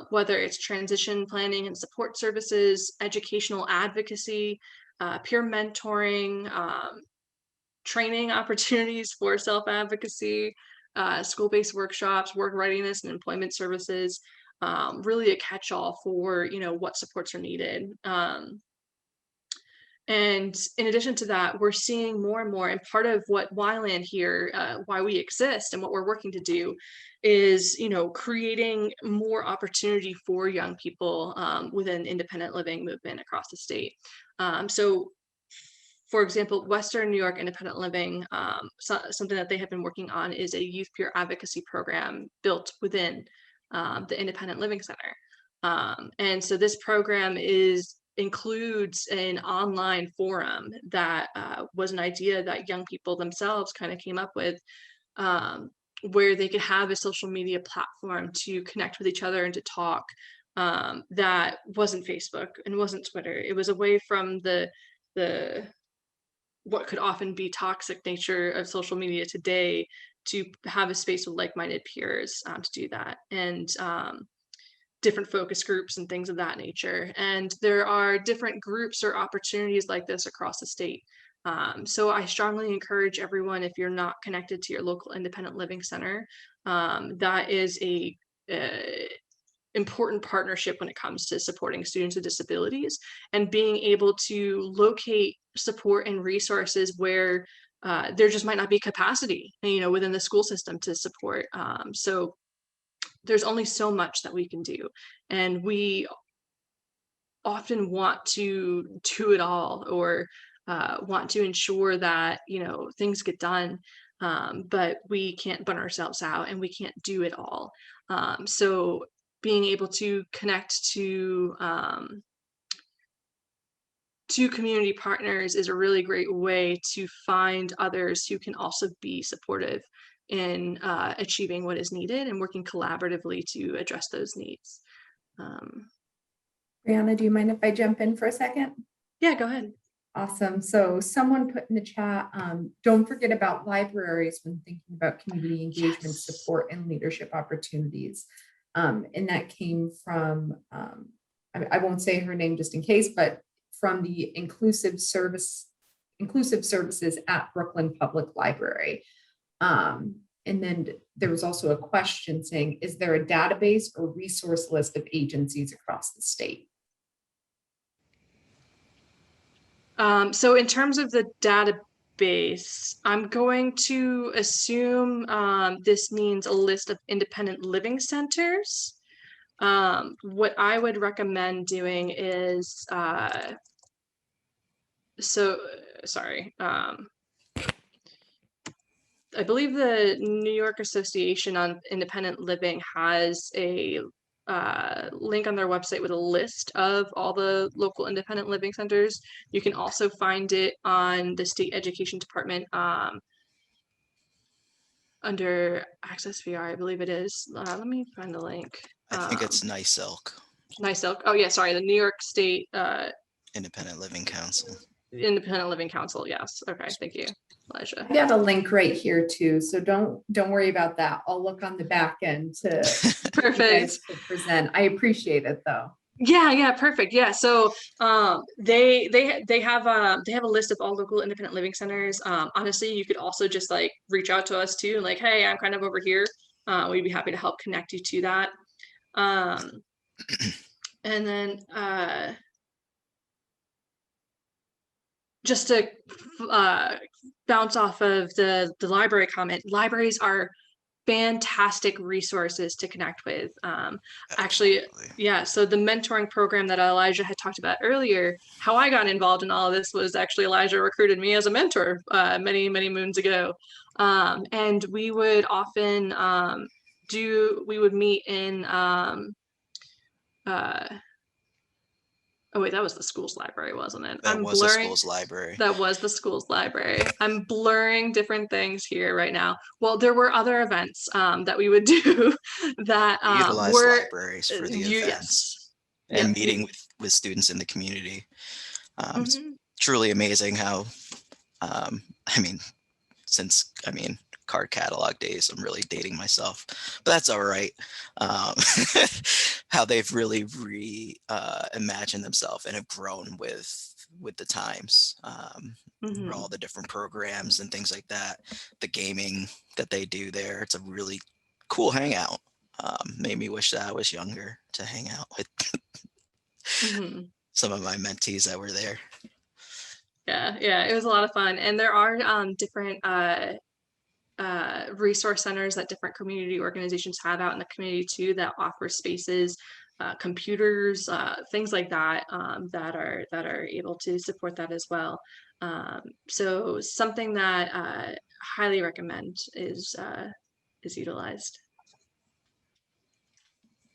Whether it's transition planning and support services, educational advocacy, peer mentoring, training opportunities for self-advocacy, school-based workshops, work readiness and employment services, really a catch-all for, what supports are needed. And in addition to that, we're seeing more and more, and part of what YLAN here, why we exist and what we're working to do is, creating more opportunity for young people within independent living movement across the state. So for example, Western New York Independent Living, something that they have been working on is a youth peer advocacy program built within the Independent Living Center. And so this program includes an online forum that was an idea that young people themselves kind of came up with, where they could have a social media platform to connect with each other and to talk, that wasn't Facebook and wasn't Twitter. It was away from the what could often be toxic nature of social media today, to have a space with like-minded peers to do that, and different focus groups and things of that nature. And there are different groups or opportunities like this across the state. So I strongly encourage everyone, if you're not connected to your local independent living center, that is a important partnership when it comes to supporting students with disabilities and being able to locate support and resources where there just might not be capacity, within the school system to support. So there's only so much that we can do, and we often want to do it all, or want to ensure that things get done, but we can't burn ourselves out and we can't do it all. So being able to connect to community partners is a really great way to find others who can also be supportive in achieving what is needed and working collaboratively to address those needs. Brianna, do you mind if I jump in for a second? Yeah, go ahead. Awesome. So someone put in the chat, don't forget about libraries when thinking about community engagement, Yes. support, and leadership opportunities. And that came from, I won't say her name just in case, but from the Inclusive inclusive services at Brooklyn Public Library. And then there was also a question saying, is there a database or resource list of agencies across the state? So in terms of the database, I'm going to assume this means a list of independent living centers. What I would recommend doing is, I believe the New York Association on Independent Living has a link on their website with a list of all the local independent living centers. You can also find it on the state education department under Access VR, I believe it is. Let me find the link. I think it's NYSELC, NYSELC. Oh yeah, sorry, the New York State Independent Living Council. Independent Living Council. Yes. Okay. Thank you, Elijah. I got a link right here too, so don't worry about that. I'll look on the back end to Perfect. present. I appreciate it though. Yeah, perfect. Yeah, so they have a list of all local independent living centers. Honestly, you could also just like reach out to us too, like, hey, I'm kind of over here. We'd be happy to help connect you to that. And then just to bounce off of the library comment, libraries are fantastic resources to connect with. Actually, yeah, so the mentoring program that Elijah had talked about earlier, how I got involved in all of this was actually Elijah recruited me as a mentor many moons ago. And we would often we would meet in oh wait, that was the school's library, wasn't it? That was the school's library. That was the school's library. I'm blurring different things here right now. Well, there were other events that we would do that utilize were libraries for the events and meeting with students in the community. It's truly amazing how, card catalog days, I'm really dating myself, but that's all right. How they've really imagined themselves and have grown with the times, for all the different programs and things like that. The gaming that they do there, it's a really cool hangout. Made me wish that I was younger to hang out with some of my mentees that were there. Yeah, it was a lot of fun. And there are different resource centers that different community organizations have out in the community too, that offer spaces, computers, things like that, that are able to support that as well. So something that I highly recommend is utilized.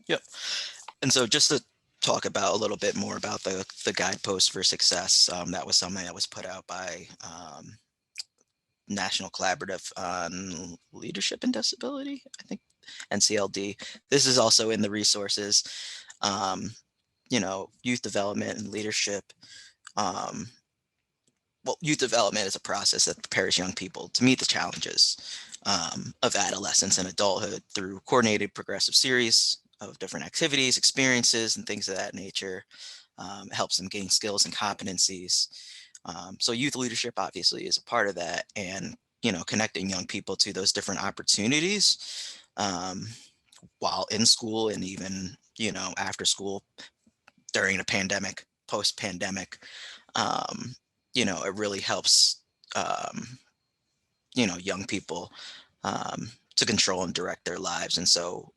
Yep. And so just to talk about a little bit more about the guidepost for success, that was something that was put out by National Collaborative on Leadership and Disability, I think, NCLD. This is also in the resources. Youth development and leadership. Youth development is a process that prepares young people to meet the challenges of adolescence and adulthood through coordinated progressive series of different activities, experiences, and things of that nature. It helps them gain skills and competencies. So youth leadership obviously is a part of that, and connecting young people to those different opportunities while in school and even after school, during the pandemic, post-pandemic. It really helps young people to control and direct their lives. And so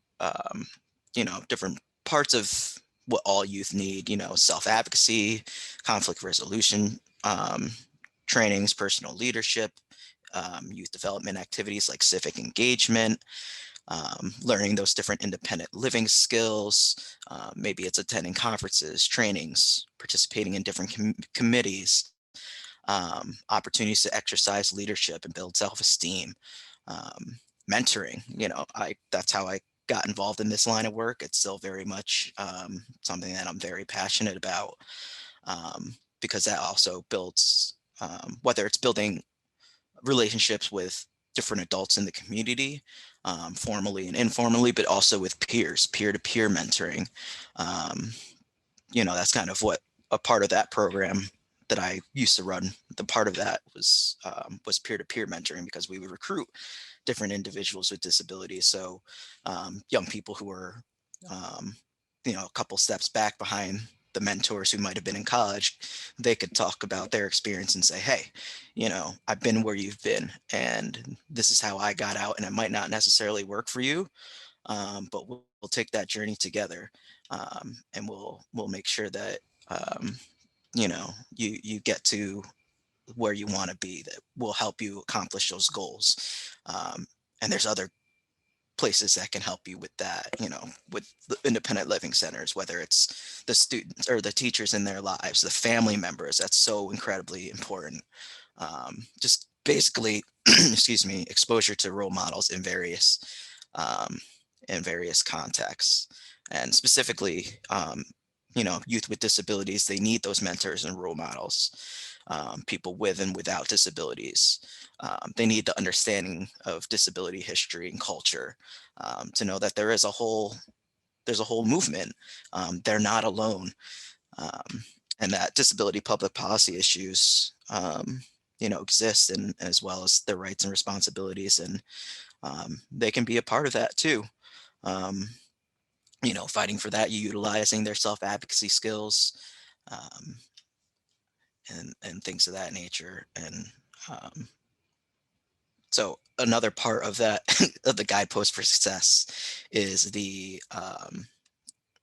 different parts of what all youth need, self-advocacy, conflict resolution trainings, personal leadership, youth development activities like civic engagement, learning those different independent living skills. Maybe it's attending conferences, trainings, participating in different committees, opportunities to exercise leadership and build self-esteem, mentoring. That's how I got involved in this line of work. It's still very much something that I'm very passionate about, because that also builds, whether it's building relationships with different adults in the community, formally and informally, but also with peers, peer-to-peer mentoring. That's kind of what a part of that program that I used to run, the part of that was peer-to-peer mentoring, because we would recruit different individuals with disabilities. So young people who were, a couple steps back behind the mentors who might have been in college, they could talk about their experience and say, hey, I've been where you've been, and this is how I got out, and it might not necessarily work for you, but we'll take that journey together, and we'll make sure that you get to where you want to be, that will help you accomplish those goals. And there's other places that can help you with that, with the independent living centers, whether it's the students or the teachers in their lives, the family members. That's so incredibly important. Just basically, excuse me, exposure to role models um, in various contexts. And specifically, youth with disabilities, they need those mentors and role models. People with and without disabilities, they need the understanding of disability history and culture, to know that there's a whole movement. They're not alone, and that disability public policy issues, exist, and as well as their rights and responsibilities, and they can be a part of that too. Um, Fighting for that, utilizing their self-advocacy skills, um, and things of that nature. And so another part of that of the guidepost for success is the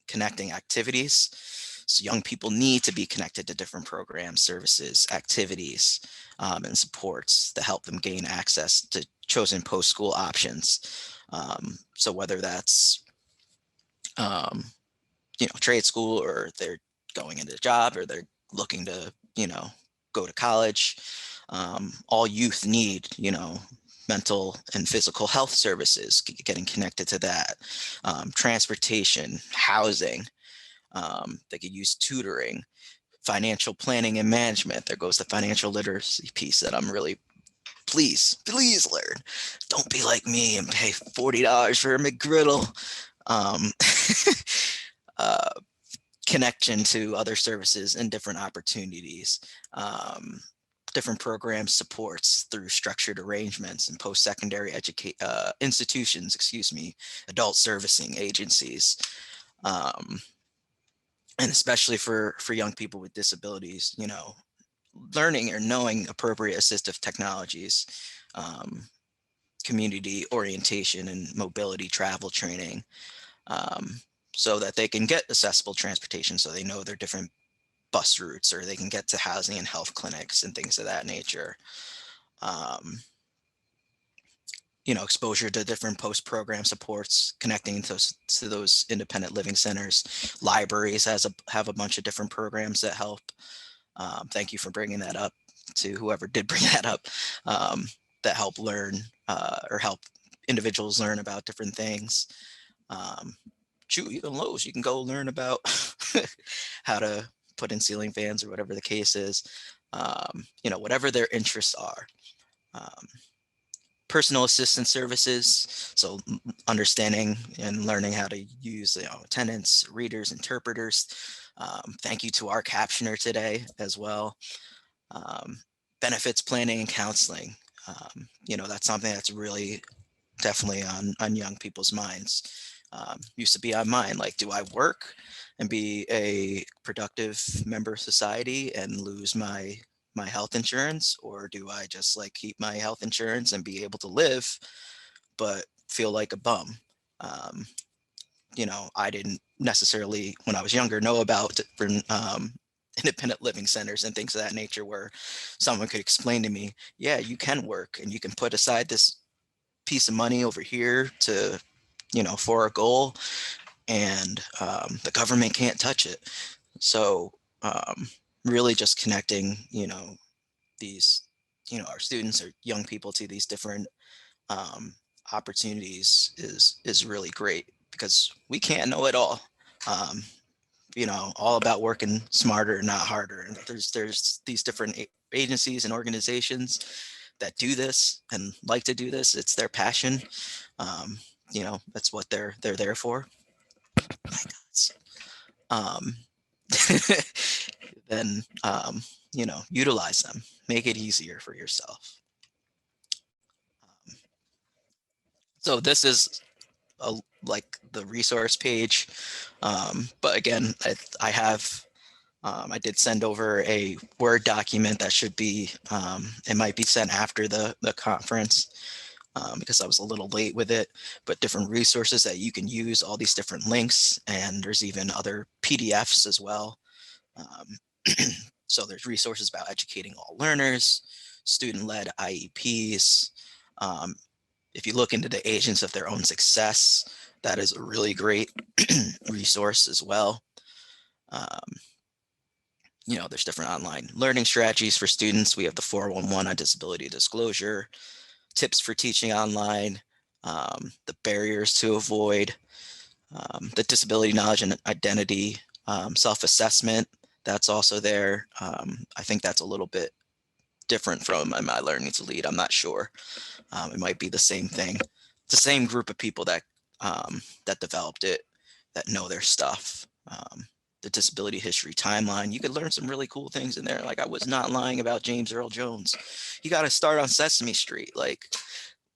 connecting activities. So young people need to be connected to different programs, services, activities, and supports to help them gain access to chosen post-school options. So whether that's trade school, or they're going into a job, or they're looking to, go to college. All youth need, mental and physical health services, getting connected to that, transportation, housing. They could use tutoring, financial planning and management. There goes the financial literacy piece that I'm really, please learn. Don't be like me and pay $40 for a McGriddle. Um, Connection to other services and different opportunities, different program supports through structured arrangements and post-secondary institutions, adult servicing agencies, and especially for young people with disabilities, learning or knowing appropriate assistive technologies, community orientation and mobility travel training, so that they can get accessible transportation, so they know their different bus routes, or they can get to housing and health clinics and things of that nature. Exposure to different post-program supports, connecting to those independent living centers. Libraries have a bunch of different programs that help. Thank you for bringing that up, to whoever did bring that up, that help learn, or help individuals learn about different things. Even Lowe's, you can go learn about how to put in ceiling fans, or whatever the case is, whatever their interests are. Personal assistance services, so understanding and learning how to use attendants, readers, interpreters. Thank you to our captioner today as well. Benefits planning and counseling. That's something that's really definitely on young people's minds. Used to be on mine, like, do I work and be a productive member of society and lose my health insurance, or do I just keep my health insurance and be able to live but feel like a bum? I didn't necessarily, when I was younger, know about different independent living centers and things of that nature, where someone could explain to me, yeah, you can work and you can put aside this piece of money over here to for a goal, and the government can't touch it. So really just connecting these our students or young people to these different opportunities is really great, because we can't know it all. um, all about working smarter, not harder. And there's these different agencies and organizations that do this and like to do this. It's their passion. That's what they're there for. My God. Um, then utilize them, make it easier for yourself. So this is like the resource page. But again, I did send over a Word document that should be, it might be sent after the conference because I was a little late with it, but different resources that you can use, all these different links, and there's even other PDFs as well. So there's resources about educating all learners, student-led IEPs. If you look into the agents of their own success, that is a really great resource as well. There's different online learning strategies for students. We have the 411 on disability disclosure, tips for teaching online, the barriers to avoid, the disability knowledge and identity, self-assessment, that's also there. I think that's a little bit different from my learning to lead. I'm not sure. It might be the same thing. It's the same group of people that developed it, that know their stuff. The disability history timeline, you could learn some really cool things in there. Like, I was not lying about James Earl Jones. He got to start on Sesame Street. Like,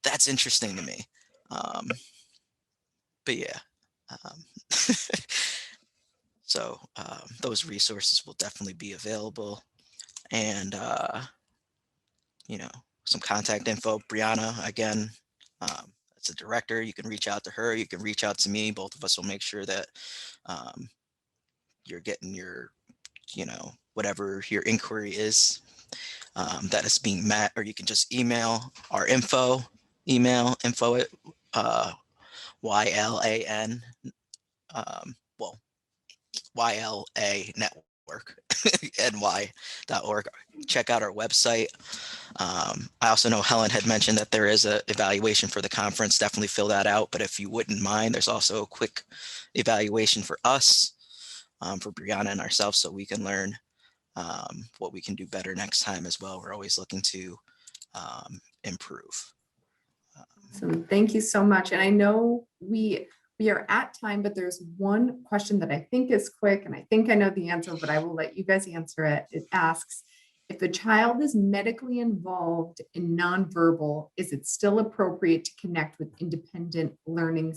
that's interesting to me. But yeah. So those resources will definitely be available. And, some contact info. Brianna, again, as a director, you can reach out to her. You can reach out to me. Both of us will make sure that you're getting your, whatever your inquiry is, that is being met. Or you can just email our info at YLAN, YLA network, ny.org. Check out our website. I also know Helen had mentioned that there is an evaluation for the conference. Definitely fill that out. But if you wouldn't mind, there's also a quick evaluation for us, for Brianna and ourselves, so we can learn what we can do better next time as well. We're always looking to improve. So thank you so much. And I know we are at time, but there's one question that I think is quick, and I think I know the answer, but I will let you guys answer it. It asks, if the child is medically involved in nonverbal, is it still appropriate to connect with independent living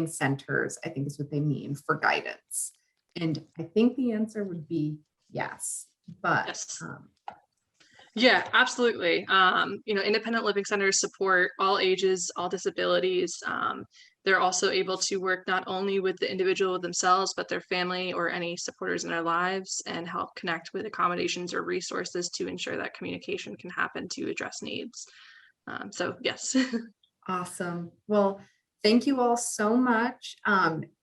centers? I think is what they mean, for guidance. And I think the answer would be yes, but Yes. Yeah, absolutely. Independent living centers support all ages, all disabilities. They're also able to work not only with the individual themselves, but their family or any supporters in their lives, and help connect with accommodations or resources to ensure that communication can happen to address needs. So yes. Awesome. Well, thank you all so much.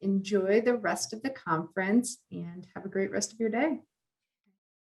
Enjoy the rest of the conference and have a great rest of your day.